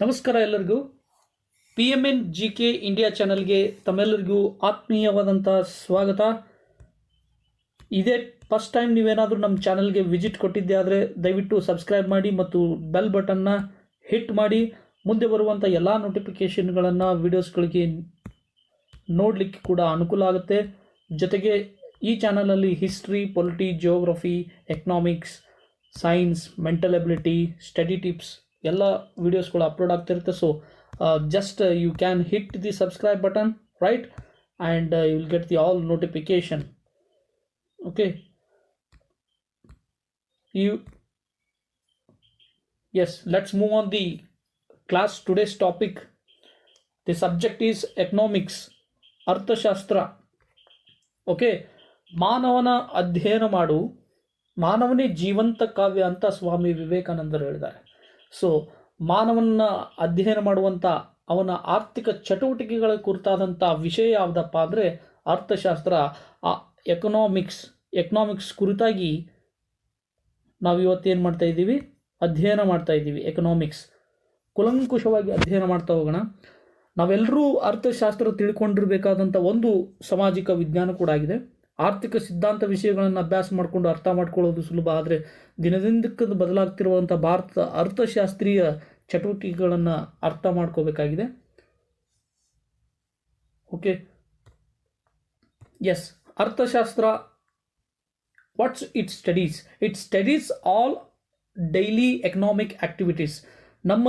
ನಮಸ್ಕಾರ ಎಲ್ಲರಿಗೂ. PMN GK India ಚಾನಲ್ಗೆ ತಮ್ಮೆಲ್ಲರಿಗೂ ಆತ್ಮೀಯವಾದಂಥ ಸ್ವಾಗತ. ಇದೇ ಫಸ್ಟ್ ಟೈಮ್ ನೀವೇನಾದರೂ ನಮ್ಮ ಚಾನಲ್ಗೆ ವಿಸಿಟ್ ಕೊಟ್ಟಿದ್ದೆ ಆದರೆ ದಯವಿಟ್ಟು ಸಬ್ಸ್ಕ್ರೈಬ್ ಮಾಡಿ ಮತ್ತು ಬೆಲ್ ಬಟನ್ನ ಹಿಟ್ ಮಾಡಿ. ಮುಂದೆ ಬರುವಂಥ ಎಲ್ಲ ನೋಟಿಫಿಕೇಷನ್ಗಳನ್ನು ವೀಡಿಯೋಸ್ಗಳಿಗೆ ನೋಡಲಿಕ್ಕೆ ಕೂಡ ಅನುಕೂಲ ಆಗುತ್ತೆ. ಜೊತೆಗೆ ಈ ಚಾನಲಲ್ಲಿ history, polity, geography, economics, science, mental ability, study tips ಎಲ್ಲ ವೀಡಿಯೋಸ್ಗಳು ಅಪ್ಲೋಡ್ ಆಗ್ತಿರುತ್ತೆ. So just you can hit the subscribe button, right, and you will get the all notification. Okay, yes, let's move on the class. Today's topic, the subject is economics, ಅರ್ಥಶಾಸ್ತ್ರ. Okay, ಮಾನವನ ಅಧ್ಯಯನ ಮಾಡು, ಮಾನವನೇ ಜೀವಂತ ಕಾವ್ಯ ಅಂತ ಸ್ವಾಮಿ ವಿವೇಕಾನಂದರು ಹೇಳಿದ್ದಾರೆ. So ಮಾನವನ ಅಧ್ಯಯನ ಮಾಡುವಂಥ ಅವನ ಆರ್ಥಿಕ ಚಟುವಟಿಕೆಗಳ ಕುರಿತಾದಂಥ ವಿಷಯ ಯಾವುದಪ್ಪ ಅಂದರೆ ಅರ್ಥಶಾಸ್ತ್ರ. ಎಕನಾಮಿಕ್ಸ್ ಕುರಿತಾಗಿ ನಾವು ಇವತ್ತೇನು ಮಾಡ್ತಾ ಇದ್ದೀವಿ, ಅಧ್ಯಯನ ಮಾಡ್ತಾ ಇದ್ದೀವಿ. ಎಕನಾಮಿಕ್ಸ್ ಕುಲಂಕುಷವಾಗಿ ಅಧ್ಯಯನ ಮಾಡ್ತಾ ಹೋಗೋಣ. ನಾವೆಲ್ಲರೂ ಅರ್ಥಶಾಸ್ತ್ರ ತಿಳ್ಕೊಂಡಿರಬೇಕಾದಂಥ ಒಂದು ಸಾಮಾಜಿಕ ವಿಜ್ಞಾನ ಕೂಡ ಆಗಿದೆ. ಆರ್ಥಿಕ ಸಿದ್ಧಾಂತ ವಿಷಯಗಳನ್ನು ಅಭ್ಯಾಸ ಮಾಡಿಕೊಂಡು ಅರ್ಥ ಮಾಡ್ಕೊಳ್ಳೋದು ಸುಲಭ, ಆದರೆ ದಿನದಿಂದಕ್ಕೆ ಬದಲಾಗ್ತಿರುವಂಥ ಭಾರತದ ಅರ್ಥಶಾಸ್ತ್ರೀಯ ಚಟುವಟಿಕೆಗಳನ್ನು ಅರ್ಥ ಮಾಡ್ಕೋಬೇಕಾಗಿದೆ. ಓಕೆ, ಎಸ್, ಅರ್ಥಶಾಸ್ತ್ರ what's it studies? It studies all daily economic activities. ನಮ್ಮ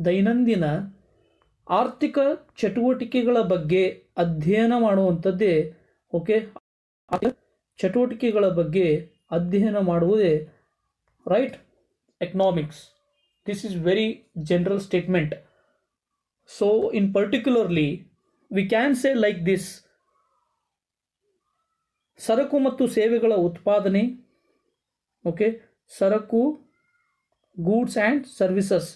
ದೈನಂದಿನ ಆರ್ಥಿಕ ಚಟುವಟಿಕೆಗಳ ಬಗ್ಗೆ ಅಧ್ಯಯನ ಮಾಡುವಂಥದ್ದೇ. ಓಕೆ, ಚಟುವಟಿಕೆಗಳ ಬಗ್ಗೆ ಅಧ್ಯಯನ ಮಾಡುವುದೇ right economics. This is very general statement. So in particularly we can say like this: ಸರಕು ಮತ್ತು ಸೇವೆಗಳ ಉತ್ಪಾದನೆ. ಓಕೆ, ಸರಕು, ಗೂಡ್ಸ್ ಆ್ಯಂಡ್ ಸರ್ವಿಸಸ್,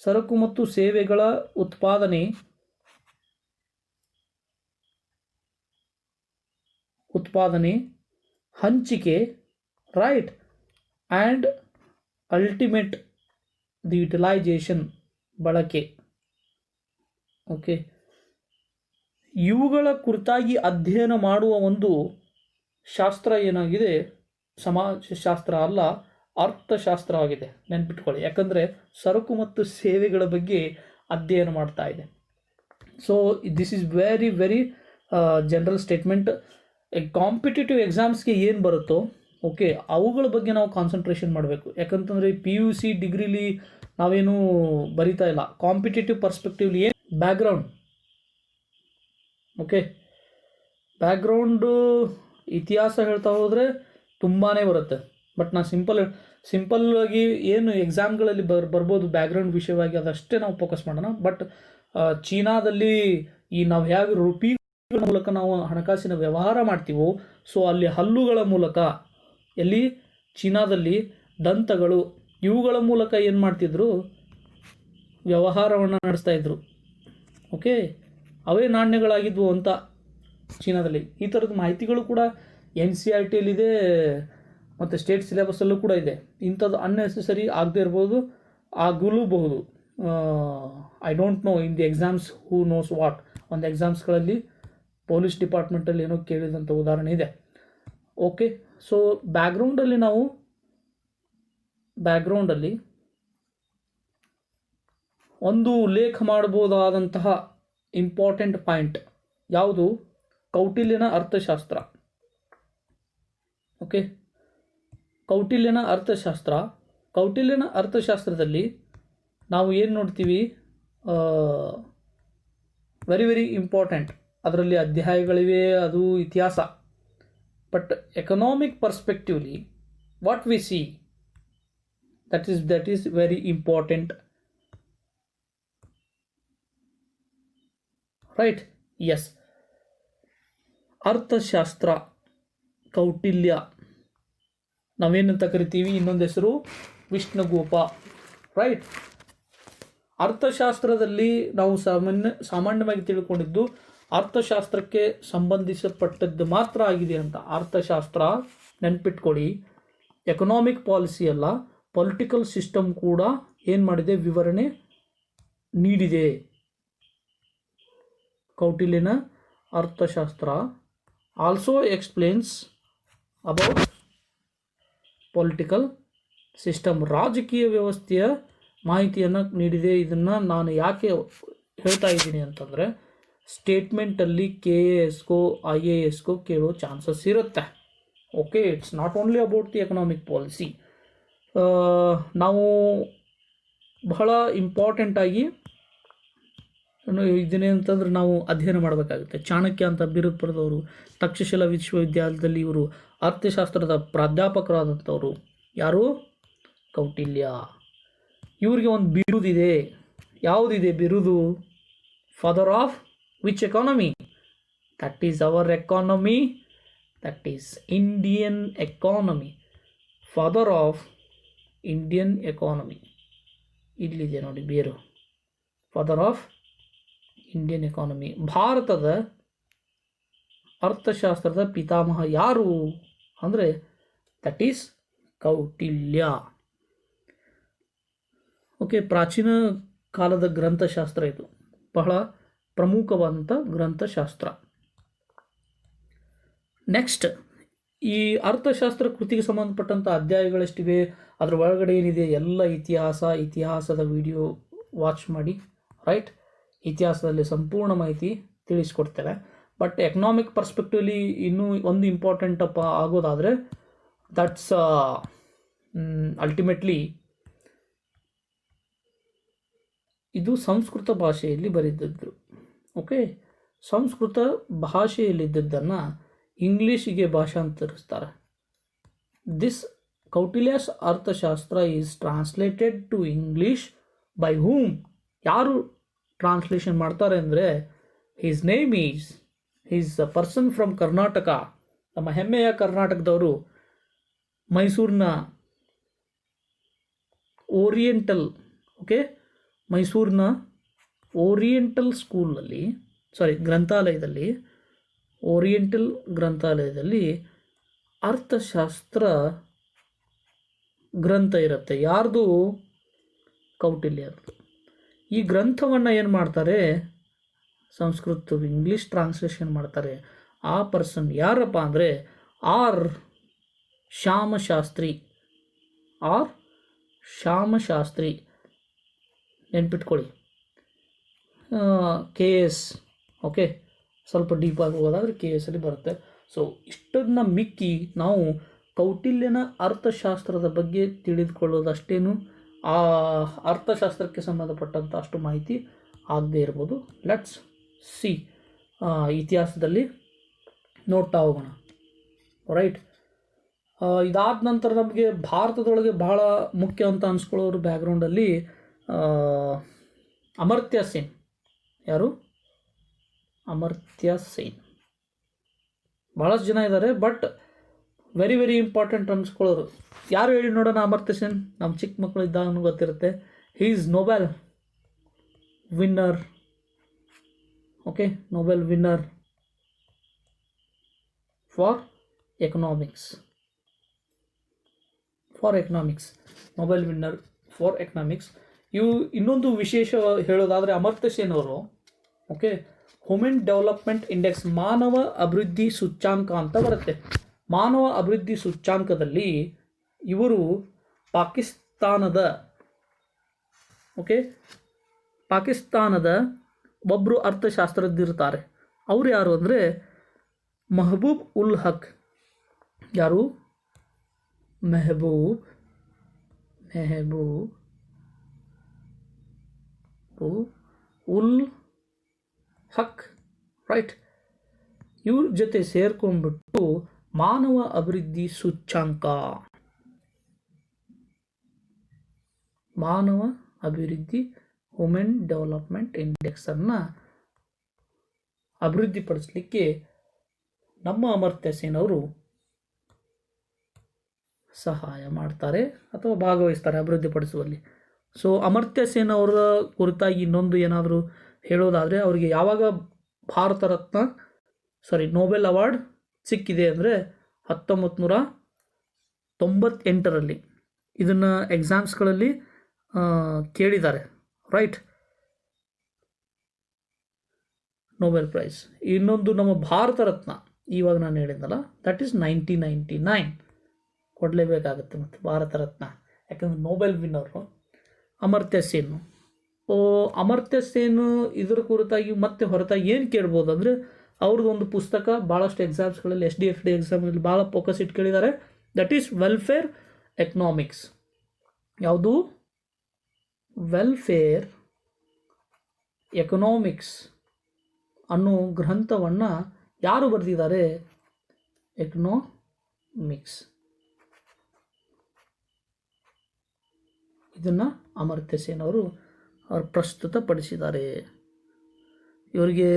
ಸರಕು ಮತ್ತು ಸೇವೆಗಳ ಉತ್ಪಾದನೆ, ಹಂಚಿಕೆ, ರೈಟ್, ಆ್ಯಂಡ್ ಅಲ್ಟಿಮೇಟ್ ದಿ ಯುಟಿಲೈಜೇಷನ್, ಬಳಕೆ. ಓಕೆ, ಇವುಗಳ ಕುರಿತಾಗಿ ಅಧ್ಯಯನ ಮಾಡುವ ಒಂದು ಶಾಸ್ತ್ರ ಏನಾಗಿದೆ, ಸಮಾಜಶಾಸ್ತ್ರ ಅಲ್ಲ, ಅರ್ಥಶಾಸ್ತ್ರವಾಗಿದೆ. ನೆನ್ಪಿಟ್ಕೊಳ್ಳಿ, ಯಾಕಂದರೆ ಸರಕು ಮತ್ತು ಸೇವೆಗಳ ಬಗ್ಗೆ ಅಧ್ಯಯನ ಮಾಡ್ತಾ ಇದೆ. So this is very very general statement. Competitive ಎಕ್ಸಾಮ್ಸ್ಗೆ ಏನು ಬರುತ್ತೋ ಓಕೆ, ಅವುಗಳ ಬಗ್ಗೆ ನಾವು ಕಾನ್ಸಂಟ್ರೇಷನ್ ಮಾಡಬೇಕು. ಯಾಕಂತಂದರೆ PUC ಡಿಗ್ರಿಲಿ ನಾವೇನು ಬರಿತಾ ಇಲ್ಲ. ಕಾಂಪಿಟೇಟಿವ್ ಪರ್ಸ್ಪೆಕ್ಟಿವ್ಲಿ ಏನು ಬ್ಯಾಕ್ಗ್ರೌಂಡ್, ಓಕೆ, ಬ್ಯಾಕ್ಗ್ರೌಂಡು ಇತಿಹಾಸ ಹೇಳ್ತಾ ಹೋದರೆ ತುಂಬಾ ಬರುತ್ತೆ. ಬಟ್ ನಾನು ಸಿಂಪಲ್ ಆಗಿ ಏನು ಎಕ್ಸಾಮ್ಗಳಲ್ಲಿ ಬರ್ಬೋದು ಬ್ಯಾಕ್ಗ್ರೌಂಡ್ ವಿಷಯವಾಗಿ, ಅದಷ್ಟೇ ನಾವು ಫೋಕಸ್ ಮಾಡೋಣ. ಬಟ್ ಚೀನಾದಲ್ಲಿ ನಾವು ಹೇಗೆ ರುಪಿ ಮೂಲಕ ನಾವು ಹಣಕಾಸಿನ ವ್ಯವಹಾರ ಮಾಡ್ತೀವೋ, ಸೊ ಅಲ್ಲಿ ಹಲ್ಲುಗಳ ಮೂಲಕ, ಎಲ್ಲಿ ಚೀನಾದಲ್ಲಿ ದಂತಗಳು, ಇವುಗಳ ಮೂಲಕ ಏನು ಮಾಡ್ತಿದ್ರು, ವ್ಯವಹಾರವನ್ನು ನಡೆಸ್ತಾ ಇದ್ರು. ಓಕೆ, ಅವೇ ನಾಣ್ಯಗಳಾಗಿದ್ವು ಅಂತ ಚೀನಾದಲ್ಲಿ. ಈ ಥರದ ಮಾಹಿತಿಗಳು ಕೂಡ NCERTಯಲ್ಲಿದೆ ಮತ್ತು ಸ್ಟೇಟ್ ಸಿಲೆಬಸ್ಸಲ್ಲೂ ಕೂಡ ಇದೆ. ಇಂಥದ್ದು ಅನ್ನೆಸೆಸರಿ ಆಗದೆ ಇರ್ಬೋದು, ಆಗಲೂಬಹುದು. I don't know in the exams, who knows what. ಒಂದು ಎಕ್ಸಾಮ್ಸ್ಗಳಲ್ಲಿ ಪೊಲೀಸ್ ಡಿಪಾರ್ಟ್ಮೆಂಟಲ್ಲಿ ಏನೋ ಕೇಳಿದಂಥ ಉದಾಹರಣೆ ಇದೆ. ಓಕೆ, ಸೊ ಬ್ಯಾಕ್ಗ್ರೌಂಡಲ್ಲಿ ಒಂದು ಉಲ್ಲೇಖ ಮಾಡಬಹುದಾದಂತಹ ಇಂಪಾರ್ಟೆಂಟ್ ಪಾಯಿಂಟ್ ಯಾವುದು? ಕೌಟಿಲ್ಯನ ಅರ್ಥಶಾಸ್ತ್ರ. ಓಕೆ, ಕೌಟಿಲ್ಯನ ಅರ್ಥಶಾಸ್ತ್ರದಲ್ಲಿ ನಾವು ಏನು ನೋಡ್ತೀವಿ, ವೆರಿ ವೆರಿ ಇಂಪಾರ್ಟೆಂಟ್. ಅದರಲ್ಲಿ ಅಧ್ಯಾಯಗಳಿವೆ, ಅದು ಇತಿಹಾಸ. But economic perspectively what we see, that is very important, right? Yes, Arthashastra, Kautilya, ನಾವೇನಂತ ಕರಿತೀವಿ, ಇನ್ನೊಂದು ಹೆಸರು ವಿಷ್ಣುಗೋಪ, ರೈಟ್? ಅರ್ಥಶಾಸ್ತ್ರದಲ್ಲಿ ನಾವು ಸಾಮಾನ್ಯವಾಗಿ ತಿಳ್ಕೊಂಡಿದ್ದು ಅರ್ಥಶಾಸ್ತ್ರಕ್ಕೆ ಸಂಬಂಧಿಸಲ್ಪಟ್ಟದ್ದು ಮಾತ್ರ ಆಗಿದೆ ಅಂತ. ಅರ್ಥಶಾಸ್ತ್ರ ನೆನ್ಪಿಟ್ಕೊಳ್ಳಿ, ಎಕನಾಮಿಕ್ ಪಾಲಿಸಿ ಅಲ್ಲ, ಪೊಲಿಟಿಕಲ್ ಸಿಸ್ಟಮ್ ಕೂಡ ಏನು ಮಾಡಿದೆ, ವಿವರಣೆ ನೀಡಿದೆ. ಕೌಟಿಲ್ಯನ ಅರ್ಥಶಾಸ್ತ್ರ also explains about political system, ರಾಜಕೀಯ ವ್ಯವಸ್ಥೆಯ ಮಾಹಿತಿಯನ್ನು ನೀಡಿದೆ. ಇದನ್ನು ನಾನು ಯಾಕೆ ಹೇಳ್ತಾ ಇದ್ದೀನಿ ಅಂತಂದರೆ, ಸ್ಟೇಟ್ಮೆಂಟಲ್ಲಿ KASಗೋ IASಗೋ ಕೇಳೋ ಚಾನ್ಸಸ್ ಇರುತ್ತೆ. Okay, it's not only about the economic policy. ನಾವು ಬಹಳ ಇಂಪಾರ್ಟೆಂಟಾಗಿ ಇದನ್ನೇ ಅಂತಂದ್ರೆ ನಾವು ಅಧ್ಯಯನ ಮಾಡಬೇಕಾಗುತ್ತೆ. ಚಾಣಕ್ಯ ಅಂತ ಬಿರುದು ಪಡೆದವರು, ತಕ್ಷಶಿಲಾ ವಿಶ್ವವಿದ್ಯಾಲಯದಲ್ಲಿ ಇವರು ಅರ್ಥಶಾಸ್ತ್ರದ ಪ್ರಾಧ್ಯಾಪಕರಾದಂಥವರು. ಯಾರು? ಕೌಟಿಲ್ಯ. ಇವರಿಗೆ ಒಂದು ಬಿರುದಿದೆ. ಯಾವುದಿದೆ ಬಿರುದು? Father of which economy? That is our economy, that is Indian economy. Father of Indian economy ಇಲ್ಲಿದೆ ನೋಡಿ ಬೇರು. Father of Indian economy. ಭಾರತದ ಅರ್ಥಶಾಸ್ತ್ರದ ಪಿತಾಮಹ ಯಾರು ಅಂದರೆ ದಟ್ ಈಸ್ ಕೌಟಿಲ್ಯ. ಓಕೆ, ಪ್ರಾಚೀನ ಕಾಲದ ಗ್ರಂಥಶಾಸ್ತ್ರ ಇದು, ಬಹಳ ಪ್ರಮುಖವಾದಂಥ ಗ್ರಂಥಶಾಸ್ತ್ರ. ನೆಕ್ಸ್ಟ್, ಈ ಅರ್ಥಶಾಸ್ತ್ರ ಕೃತಿಗೆ ಸಂಬಂಧಪಟ್ಟಂಥ ಅಧ್ಯಾಯಗಳೆಷ್ಟಿವೆ, ಅದರ ಒಳಗಡೆ ಏನಿದೆ ಎಲ್ಲ ಇತಿಹಾಸದ ವಿಡಿಯೋ ವಾಚ್ ಮಾಡಿ. ರೈಟ್, ಇತಿಹಾಸದಲ್ಲಿ ಸಂಪೂರ್ಣ ಮಾಹಿತಿ ತಿಳಿಸ್ಕೊಡ್ತೇವೆ. ಬಟ್ ಎಕನಾಮಿಕ್ ಪರ್ಸ್ಪೆಕ್ಟಿವ್ಲಿ ಇನ್ನೂ ಒಂದು ಇಂಪಾರ್ಟೆಂಟ್ ಆಗೋದಾದರೆ ದಟ್ಸ್ ಅಲ್ಟಿಮೇಟ್ಲಿ ಇದು ಸಂಸ್ಕೃತ ಭಾಷೆಯಲ್ಲಿ ಬರೆದಿದ್ದರು. ಓಕೆ, ಸಂಸ್ಕೃತ ಭಾಷೆಯಲ್ಲಿದ್ದದ್ದನ್ನು ಇಂಗ್ಲೀಷಿಗೆ ಭಾಷಾಂತರಿಸ್ತಾರೆ. This Kautilya's Arthashastra is translated to English by whom. ಯಾರು ಟ್ರಾನ್ಸ್ಲೇಷನ್ ಮಾಡ್ತಾರೆ ಅಂದರೆ his name is a person from Karnataka. ನಮ್ಮ ಹೆಮ್ಮೆಯ ಕರ್ನಾಟಕದವರು, ಮೈಸೂರಿನ ಓರಿಯೆಂಟಲ್, ಓಕೆ, ಮೈಸೂರಿನ ಓರಿಯೆಂಟಲ್ ಸ್ಕೂಲಲ್ಲಿ, ಗ್ರಂಥಾಲಯದಲ್ಲಿ, ಓರಿಯೆಂಟಲ್ ಗ್ರಂಥಾಲಯದಲ್ಲಿ ಅರ್ಥಶಾಸ್ತ್ರ ಗ್ರಂಥ ಇರುತ್ತೆ. ಯಾರ್ದು? ಕೌಟಿಲ್ಯರದು. ಈ ಗ್ರಂಥವನ್ನು ಏನು ಮಾಡ್ತಾರೆ, ಸಂಸ್ಕೃತ ಇಂಗ್ಲೀಷ್ ಟ್ರಾನ್ಸ್ಲೇಷನ್ ಮಾಡ್ತಾರೆ. ಆ ಪರ್ಸನ್ ಯಾರಪ್ಪ ಅಂದರೆ ಆರ್ ಶ್ಯಾಮಶಾಸ್ತ್ರಿ. ನೆನ್ಪಿಟ್ಕೊಳ್ಳಿ, KS. ಓಕೆ, ಸ್ವಲ್ಪ ಡೀಪಾಗಿ ಹೋಗೋದಾದರೆ KS ಅಲ್ಲಿ ಬರುತ್ತೆ. ಸೊ ಇಷ್ಟನ್ನು ಮಿಕ್ಕಿ ನಾವು ಕೌಟಿಲ್ಯನ ಅರ್ಥಶಾಸ್ತ್ರದ ಬಗ್ಗೆ ತಿಳಿದುಕೊಳ್ಳೋದಷ್ಟೇನು ಆ ಅರ್ಥಶಾಸ್ತ್ರಕ್ಕೆ ಸಂಬಂಧಪಟ್ಟಂಥ ಅಷ್ಟು ಮಾಹಿತಿ ಆಗದೇ ಇರ್ಬೋದು. ಲೆಟ್ಸ್ ಸಿ, ಇತಿಹಾಸದಲ್ಲಿ ನೋಡ್ತಾ ಹೋಗೋಣ. ರೈಟ್, ಇದಾದ ನಂತರ ನಮಗೆ ಭಾರತದೊಳಗೆ ಬಹಳ ಮುಖ್ಯ ಅಂತ ಅನ್ಸ್ಕೊಳ್ಳೋರು ಬ್ಯಾಕ್ಗ್ರೌಂಡಲ್ಲಿ ಅಮರ್ತ್ಯ ಸೇನ್. ಯಾರು? ಅಮರ್ತ್ಯ ಸೇನ್. ಭಾಳಷ್ಟು ಜನ ಇದ್ದಾರೆ, ಬಟ್ ವೆರಿ ವೆರಿ ಇಂಪಾರ್ಟೆಂಟ್ ಅನ್ಸ್ಕೊಳ್ಳೋರು ಯಾರು ಹೇಳಿ ನೋಡೋಣ? ಅಮರ್ತ್ಯ ಸೇನ್ ನಮ್ಮ ಚಿಕ್ಕ ಮಕ್ಕಳು ಇದ್ದಾಗ ಗೊತ್ತಿರುತ್ತೆ. He is Nobel winner. Okay, Nobel winner for economics. Nobel winner for economics. ಇನ್ನೊಂದು ವಿಶೇಷ ಹೇಳೋದಾದರೆ ಅಮರ್ತ್ಯ ಸೇನ್ ಅವರು, ಓಕೆ, ಹ್ಯೂಮನ್ ಡೆವಲಪ್ಮೆಂಟ್ ಇಂಡೆಕ್ಸ್, ಮಾನವ ಅಭಿವೃದ್ಧಿ ಸೂಚ್ಯಾಂಕ ಅಂತ ಬರುತ್ತೆ. ಮಾನವ ಅಭಿವೃದ್ಧಿ ಸೂಚ್ಯಾಂಕದಲ್ಲಿ ಇವರು ಪಾಕಿಸ್ತಾನದ ಒಬ್ಬರು ಅರ್ಥಶಾಸ್ತ್ರಜ್ಞರಿರ್ತಾರೆ. ಅವರು ಯಾರು ಅಂದರೆ ಮೆಹಬೂಬ್ ಉಲ್ ಹಕ್. ಯಾರು? ಮೆಹಬೂಬ್ ಉಲ್ ಹಕ್. ರೈಟ್, ಇವ್ರ ಜೊತೆ ಸೇರ್ಕೊಂಡ್ಬಿಟ್ಟು ಮಾನವ ಅಭಿವೃದ್ಧಿ ಸೂಚ್ಯಾಂಕ, ಮಾನವ ಅಭಿವೃದ್ಧಿ ಹ್ಯೂಮನ್ ಡೆವಲಪ್ಮೆಂಟ್ ಇಂಡೆಕ್ಸನ್ನು ಅಭಿವೃದ್ಧಿಪಡಿಸಲಿಕ್ಕೆ ನಮ್ಮ ಅಮರ್ತ್ಯ ಸೇನ್ ಅವರು ಸಹಾಯ ಮಾಡ್ತಾರೆ ಅಥವಾ ಭಾಗವಹಿಸ್ತಾರೆ ಅಭಿವೃದ್ಧಿಪಡಿಸುವಲ್ಲಿ. ಸೊ ಅಮರ್ತ್ಯ ಸೇನ್ ಅವರ ಕುರಿತಾಗಿ ಇನ್ನೊಂದು ಏನಾದರೂ ಹೇಳೋದಾದರೆ, ಅವರಿಗೆ ಯಾವಾಗ ಭಾರತ ರತ್ನ ನೊಬೆಲ್ ಅವಾರ್ಡ್ ಸಿಕ್ಕಿದೆ ಅಂದರೆ 1998ರಲ್ಲಿ. ಇದನ್ನು ಎಕ್ಸಾಮ್ಸ್ಗಳಲ್ಲಿ ಕೇಳಿದ್ದಾರೆ, ರೈಟ್. Nobel prize. ಇನ್ನೊಂದು ನಮ್ಮ ಭಾರತ ರತ್ನ, ಇವಾಗ ನಾನು ಹೇಳಿದ್ನಲ್ಲ, ದಟ್ ಈಸ್ 1999 ಕೊಡಲೇಬೇಕಾಗುತ್ತೆ. ಮತ್ತು ಭಾರತ ರತ್ನ ಯಾಕಂದರೆ ನೊಬೆಲ್ ವಿನ್ನರು ಅಮರ್ತ್ಯ ಸೇನ್. ಅಮರ್ತ್ಯ ಸೇನ್ ಇದರ ಕುರಿತಾಗಿ ಮತ್ತೆ ಹೊರತಾಗಿ ಏನು ಕೇಳ್ಬೋದು ಅಂದರೆ, ಅವ್ರದ್ದು ಒಂದು ಪುಸ್ತಕ ಭಾಳಷ್ಟು ಎಕ್ಸಾಮ್ಸ್ಗಳಲ್ಲಿ SDFD ಎಕ್ಸಾಮ್ಗಳಲ್ಲಿ ಭಾಳ ಫೋಕಸ್ ಇಟ್ಟು ಕೇಳಿದ್ದಾರೆ. That is welfare economics. ಯಾವುದು? ವೆಲ್ಫೇರ್ ಎಕನಾಮಿಕ್ಸ್ ಅನ್ನೋ ಗ್ರಂಥವನ್ನು ಯಾರು ಬರೆದಿದ್ದಾರೆ? ಎಕನಾಮಿಕ್ಸ್. ಇದನ್ನು ಅಮರ್ತ್ಯ ಸೇನ್ ಅವರು ಪ್ರಸ್ತುತಪಡಿಸಿದ್ದಾರೆ. ಇವರಿಗೆ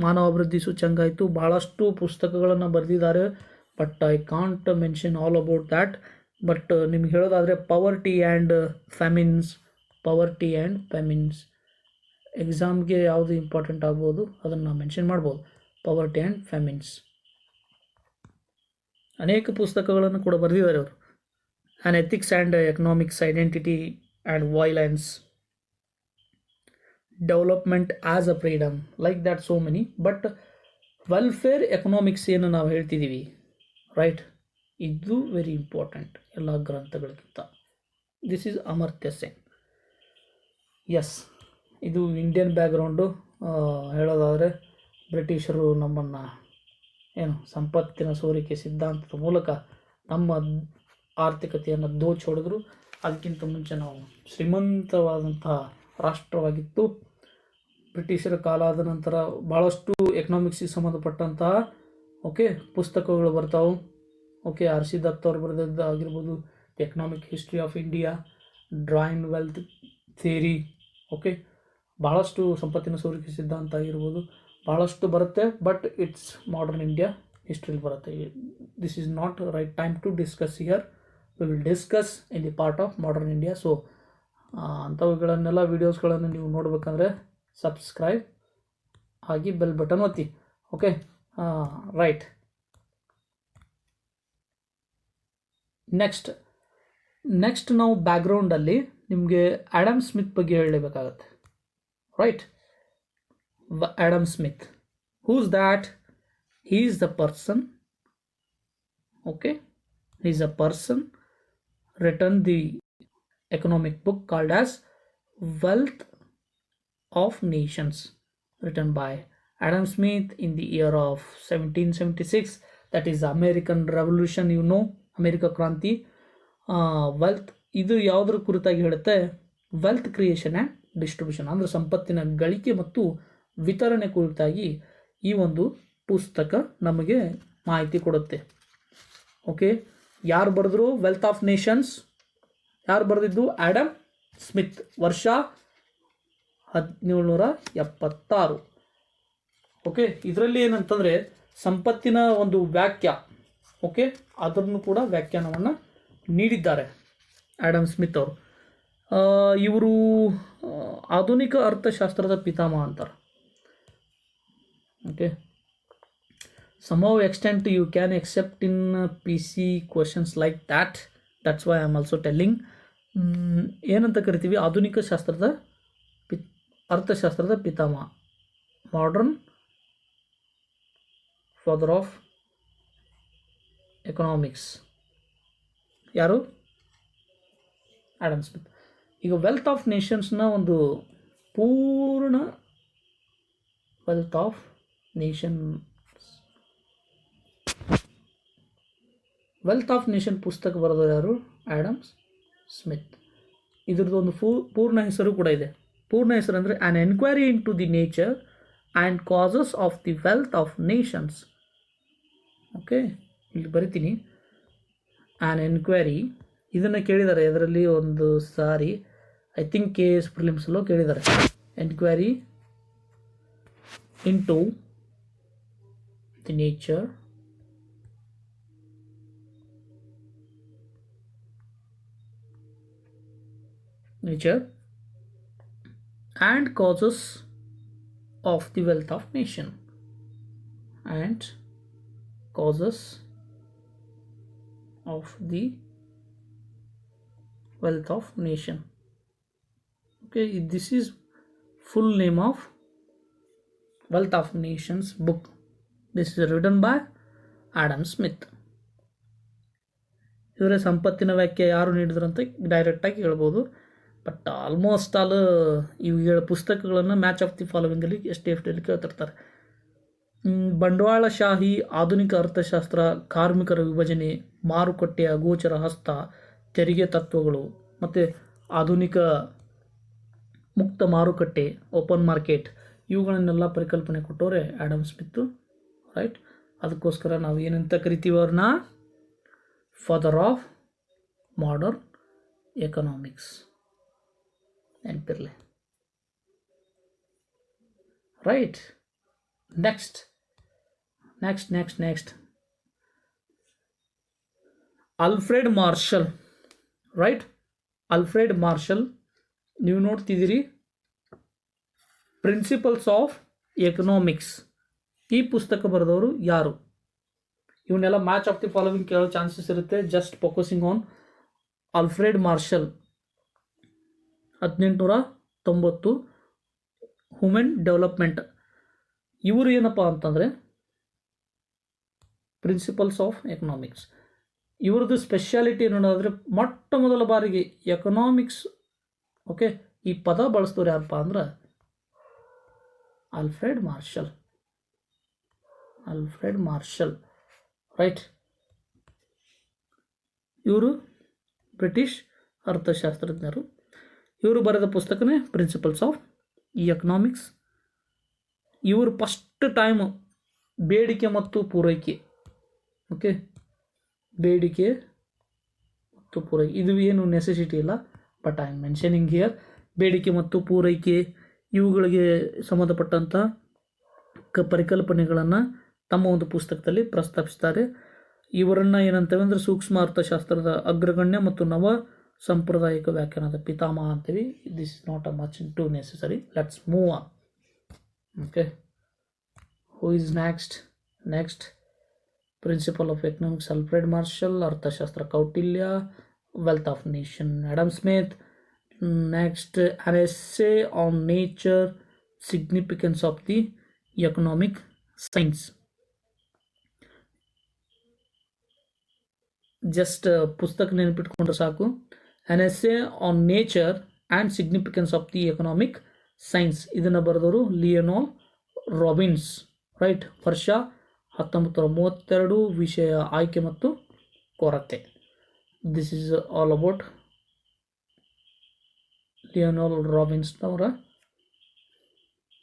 ಮಾನವ ಅಭಿವೃದ್ಧಿ ಸೂಚ್ಯಂಕ ಆಯಿತು, ಭಾಳಷ್ಟು ಪುಸ್ತಕಗಳನ್ನು ಬರೆದಿದ್ದಾರೆ. But I can't mention all about that. But ನಿಮ್ಗೆ ಹೇಳೋದಾದರೆ ಪವರ್ಟಿ ಆ್ಯಂಡ್ ಫ್ಯಾಮಿನ್ಸ್ ಎಕ್ಸಾಮ್ಗೆ ಯಾವುದು ಇಂಪಾರ್ಟೆಂಟ್ ಆಗ್ಬೋದು ಅದನ್ನು ಮೆನ್ಷನ್ ಮಾಡ್ಬೋದು. ಪವರ್ಟಿ ಆ್ಯಂಡ್ ಫ್ಯಾಮಿನ್ಸ್ ಅನೇಕ ಪುಸ್ತಕಗಳನ್ನು ಕೂಡ ಬರೆದಿದ್ದಾರೆ ಅವರು. And ethics and economics, identity and violence, development as a freedom, like that so many. But welfare economics ಏನು ನಾವು ಹೇಳ್ತಿದ್ದೀವಿ, ರೈಟ್, ಇದು ವೆರಿ ಇಂಪಾರ್ಟೆಂಟ್ ಎಲ್ಲ ಗ್ರಂಥಗಳಿಗಿಂತ. This is Amartya Sen. Yes, ಇದು ಇಂಡಿಯನ್ ಬ್ಯಾಕ್ಗ್ರೌಂಡು. ಹೇಳೋದಾದರೆ ಬ್ರಿಟಿಷರು ನಮ್ಮನ್ನು ಸಂಪತ್ತಿನ ಸೋರಿಕೆ ಸಿದ್ಧಾಂತದ ಮೂಲಕ ನಮ್ಮ ಆರ್ಥಿಕತೆಯನ್ನು ದೋಚಿ ಹೊಡೆದ್ರು. ಅದಕ್ಕಿಂತ ಮುಂಚೆ ನಾವು ಶ್ರೀಮಂತವಾದಂತಹ ರಾಷ್ಟ್ರವಾಗಿತ್ತು. ಬ್ರಿಟಿಷರ ಕಾಲ ಆದ ನಂತರ ಭಾಳಷ್ಟು ಎಕನಾಮಿಕ್ಸಿಗೆ ಸಂಬಂಧಪಟ್ಟಂತಹ ಪುಸ್ತಕಗಳು ಬರ್ತಾವೆ. R.C. ದತ್ ಅವರು ಬರೆದದ್ದು ಆಗಿರ್ಬೋದು, economic history of India, drawing wealth theory, ಭಾಳಷ್ಟು ಸಂಪತ್ತಿನ ಸೋರಿಕೆ ಸಿದ್ಧಾಂತ ಆಗಿರ್ಬೋದು, ಭಾಳಷ್ಟು ಬರುತ್ತೆ. ಬಟ್ ಇಟ್ಸ್ ಮಾಡರ್ನ್ ಇಂಡಿಯಾ ಹಿಸ್ಟ್ರಿಲಿ ಬರುತ್ತೆ. This is not right time to discuss here. We will discuss in the part of modern India. So ಅಂಥವುಗಳನ್ನೆಲ್ಲ ವೀಡಿಯೋಸ್ಗಳನ್ನು ನೀವು ನೋಡಬೇಕಂದ್ರೆ ಸಬ್ಸ್ಕ್ರೈಬ್ ಆಗಿ ಬೆಲ್ ಬಟನ್ ಒತ್ತಿ. ರೈಟ್. ನೆಕ್ಸ್ಟ್ ನಾವು ಬ್ಯಾಕ್ಗ್ರೌಂಡಲ್ಲಿ ನಿಮಗೆ ಆ್ಯಡಮ್ ಸ್ಮಿತ್ ಬಗ್ಗೆ ಹೇಳಲೇಬೇಕಾಗತ್ತೆ, right. Adam Smith, who's that? He is the person, he is a person written the economic book called as Wealth of Nations, written by Adam Smith in the year of 1776. That is American Revolution, America ಕ್ರಾಂತಿ. Wealth ಇದು ಯಾವುದ್ರ ಕುರಿತಾಗಿ ಹೇಳುತ್ತೆ? Wealth creation and distribution, ಅಂದರೆ ಸಂಪತ್ತಿನ ಗಳಿಕೆ ಮತ್ತು ವಿತರಣೆ ಕುರಿತಾಗಿ ಈ ಒಂದು ಪುಸ್ತಕ ನಮಗೆ ಮಾಹಿತಿ ಕೊಡುತ್ತೆ. ಯಾರು ಬರೆದ್ರು? Wealth of Nations. ಯಾರು ಬರೆದಿದ್ದು? Adam Smith. ವರ್ಷ 1776. ಇದರಲ್ಲಿ ಏನಂತಂದರೆ ಸಂಪತ್ತಿನ ಒಂದು ವ್ಯಾಖ್ಯ, ಅದನ್ನು ಕೂಡ ವ್ಯಾಖ್ಯಾನವನ್ನು ನೀಡಿದ್ದಾರೆ ಆ್ಯಡಮ್ ಸ್ಮಿತ್ ಅವರು. ಇವರು ಆಧುನಿಕ ಅರ್ಥಶಾಸ್ತ್ರದ ಪಿತಾಮಹ ಅಂತಾರೆ. Somehow extent you can accept in PC questions like that. That's why I'm also telling. ಏನಂತ ಕರಿತೀವಿ? ಆಧುನಿಕ ಶಾಸ್ತ್ರದ ಅರ್ಥಶಾಸ್ತ್ರದ ಪಿತಾಮಹ, ಮಾಡರ್ನ್ ಫಾದರ್ ಆಫ್ ಎಕನಾಮಿಕ್ಸ್. ಯಾರು? Adam Smith. ಈಗ ವೆಲ್ತ್ ಆಫ್ ನೇಷನ್ಸ್ನ ಒಂದು ಪೂರ್ಣ ವೆಲ್ತ್ ಆಫ್ ನೇಷನ್ ಪುಸ್ತಕ ಬರೆದವರು ಯಾರು? Adam Smith. ಇದ್ರದ್ದು ಒಂದು ಪೂರ್ಣ ಹೆಸರು ಕೂಡ ಇದೆ. ಪೂರ್ಣ ಹೆಸರು ಅಂದರೆ an enquiry into the nature and causes of the wealth of nations. ಇಲ್ಲಿ ಬರಿತೀನಿ, ಆ್ಯನ್ ಎನ್ಕ್ವೈರಿ. ಇದನ್ನು ಕೇಳಿದ್ದಾರೆ ಇದರಲ್ಲಿ ಒಂದು ಸಾರಿ, ಐ ಥಿಂಕ್ KS ಪ್ರಿಲಿಮ್ಸಲ್ಲೂ ಕೇಳಿದ್ದಾರೆ. Enquiry into the nature and causes of the wealth of nation and causes of the wealth of nation. Okay, this is full name of Wealth of Nations book. This is written by Adam Smith. ಇವರೇ ಸಂಪತ್ತಿನ ವ್ಯಾಖ್ಯೆ ಯಾರು ನೀಡಿದ್ರಂತ ಡೈರೆಕ್ಟಾಗಿ ಹೇಳ್ಬೋದು. But almost all ಇವು ಪುಸ್ತಕಗಳನ್ನು match of the ಫಾಲೋವಿಂಗಲ್ಲಿ ಎಷ್ಟೇ ಕೇಳ್ತಿರ್ತಾರೆ. ಬಂಡವಾಳಶಾಹಿ, ಆಧುನಿಕ ಅರ್ಥಶಾಸ್ತ್ರ, ಕಾರ್ಮಿಕರ ವಿಭಜನೆ, ಮಾರುಕಟ್ಟೆಯ ಗೋಚರ ಹಸ್ತ, ತೆರಿಗೆ ತತ್ವಗಳು ಮತ್ತು ಆಧುನಿಕ ಮುಕ್ತ ಮಾರುಕಟ್ಟೆ, ಓಪನ್ ಮಾರ್ಕೆಟ್, ಇವುಗಳನ್ನೆಲ್ಲ ಪರಿಕಲ್ಪನೆ ಕೊಟ್ಟವ್ರೆ ಆಡಮ್ ಸ್ಮಿತ್ತು, ರೈಟ್. ಅದಕ್ಕೋಸ್ಕರ ನಾವು ಏನಂತ ಕರಿತೀವಿ ಅವ್ರನ್ನ, ಫಾದರ್ ಆಫ್ ಮಾಡರ್ನ್ ಎಕನಾಮಿಕ್ಸ್ ನೆನಪಿರಲಿ, right. Next Alfred Marshall, right. Alfred Marshall ನೀವು ನೋಡ್ತಿದ್ದೀರಿ, ಪ್ರಿನ್ಸಿಪಲ್ಸ್ ಆಫ್ ಎಕನಾಮಿಕ್ಸ್. ಈ ಪುಸ್ತಕ ಬರೆದವರು ಯಾರು? ಇವನ್ನೆಲ್ಲ ಮ್ಯಾಚ್ ಆಫ್ ದಿ ಫಾಲೋವಿಂಗ್ ಕೇಳೋ ಚಾನ್ಸಸ್ ಇರುತ್ತೆ. Just focusing on Alfred Marshall, 1890 human development. ಇವರು ಏನಪ್ಪ ಅಂತಂದರೆ ಪ್ರಿನ್ಸಿಪಲ್ಸ್ ಆಫ್ ಎಕನಾಮಿಕ್ಸ್. ಇವ್ರದ್ದು ಸ್ಪೆಷಾಲಿಟಿ ನೋಡೋದಾದರೆ ಮೊಟ್ಟ ಮೊದಲ ಬಾರಿಗೆ ಎಕನಾಮಿಕ್ಸ್, ಓಕೆ, ಈ ಪದ ಬಳಸಿದವ್ರು ಯಾರಪ್ಪ ಅಂದ್ರೆ ಅಲ್ಫ್ರೆಡ್ ಮಾರ್ಷಲ್, ರೈಟ್. ಇವರು ಬ್ರಿಟಿಷ್ ಅರ್ಥಶಾಸ್ತ್ರಜ್ಞರು. ಇವರು ಬರೆದ ಪುಸ್ತಕನೇ ಪ್ರಿನ್ಸಿಪಲ್ಸ್ ಆಫ್ ಎಕನಾಮಿಕ್ಸ್. ಇವರು ಫಸ್ಟ್ ಟೈಮ್ ಬೇಡಿಕೆ ಮತ್ತು ಪೂರೈಕೆ, ಓಕೆ, ಬೇಡಿಕೆ ಮತ್ತು ಪೂರೈಕೆ, ಇದು ಏನು ನೆಸೆಸಿಟಿ ಇಲ್ಲ, but I am mentioning here. ಬೇಡಿಕೆ ಮತ್ತು ಪೂರೈಕೆ ಇವುಗಳಿಗೆ ಸಂಬಂಧಪಟ್ಟಂಥ ಪರಿಕಲ್ಪನೆಗಳನ್ನು ತಮ್ಮ ಒಂದು ಪುಸ್ತಕದಲ್ಲಿ ಪ್ರಸ್ತಾಪಿಸ್ತಾರೆ. ಇವರನ್ನು ಏನಂತೇವೆ ಅಂದರೆ ಸೂಕ್ಷ್ಮ ಅರ್ಥಶಾಸ್ತ್ರದ ಅಗ್ರಗಣ್ಯ ಮತ್ತು ನವ ಸಾಂಪ್ರದಾಯಿಕ ವ್ಯಾಖ್ಯಾನದ ಪಿತಾಮಹ ಅಂತೀವಿ. This is not a much too necessary. Let's move on. Okay, who is next principle of economics Alfred Marshall, Arthashastra Kautilya, wealth of nation Adam Smith. Next, an essay on nature, significance of the economic science. Just ಪುಸ್ತಕ ನೆನಪಿಟ್ಕೊಂಡ್ರೆ ಸಾಕು. An essay on nature and significance of the economic science. ಇದನ್ನು ಬರೆದವರು Lionel Robbins, right. ವರ್ಷ 1932. ವಿಷಯ ಆಯ್ಕೆ ಮತ್ತು ಕೊರತೆ. This is all about Lionel ರಾಬಿನ್ಸ್ನವರ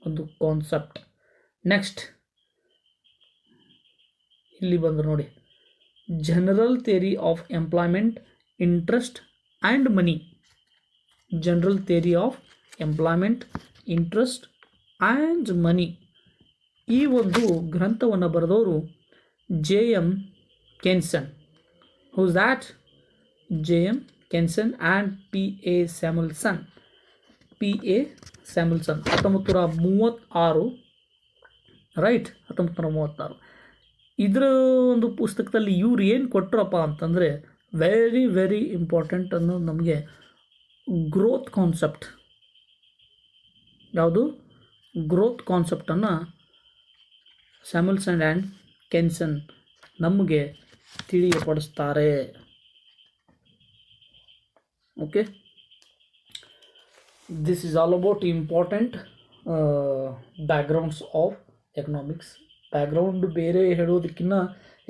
ಒಂದು ಕಾನ್ಸೆಪ್ಟ್. ನೆಕ್ಸ್ಟ್ ಇಲ್ಲಿ ಬಂದು ನೋಡಿ, general theory of employment, interest and money. General theory of employment, interest and money. ಈ ಒಂದು ಗ್ರಂಥವನ್ನು ಬರೆದವರು J.M. Keynes. Who's that? J.M. Keynes and P.A. Samuelson. 1936, right, 1936. ಇದರ ಒಂದು ಪುಸ್ತಕದಲ್ಲಿ ಇವ್ರು ಏನು ಕೊಟ್ಟರಪ್ಪ ಅಂತಂದರೆ ವೆರಿ ವೆರಿ ಇಂಪಾರ್ಟೆಂಟ್ ಅನ್ನೋದು ನಮಗೆ ಗ್ರೋತ್ ಕಾನ್ಸೆಪ್ಟ್. ಯಾವುದು? ಗ್ರೋತ್ ಕಾನ್ಸೆಪ್ಟನ್ನು ಸ್ಯಾಮ್ಯುಲ್ಸನ್ ಆ್ಯಂಡ್ ಕೆನ್ಸನ್ ನಮಗೆ ತಿಳಿಯಪಡಿಸ್ತಾರೆ. Okay, this is all about important backgrounds of economics. Background ಬೇರೆ ಹೇಳೋದಕ್ಕಿಂತ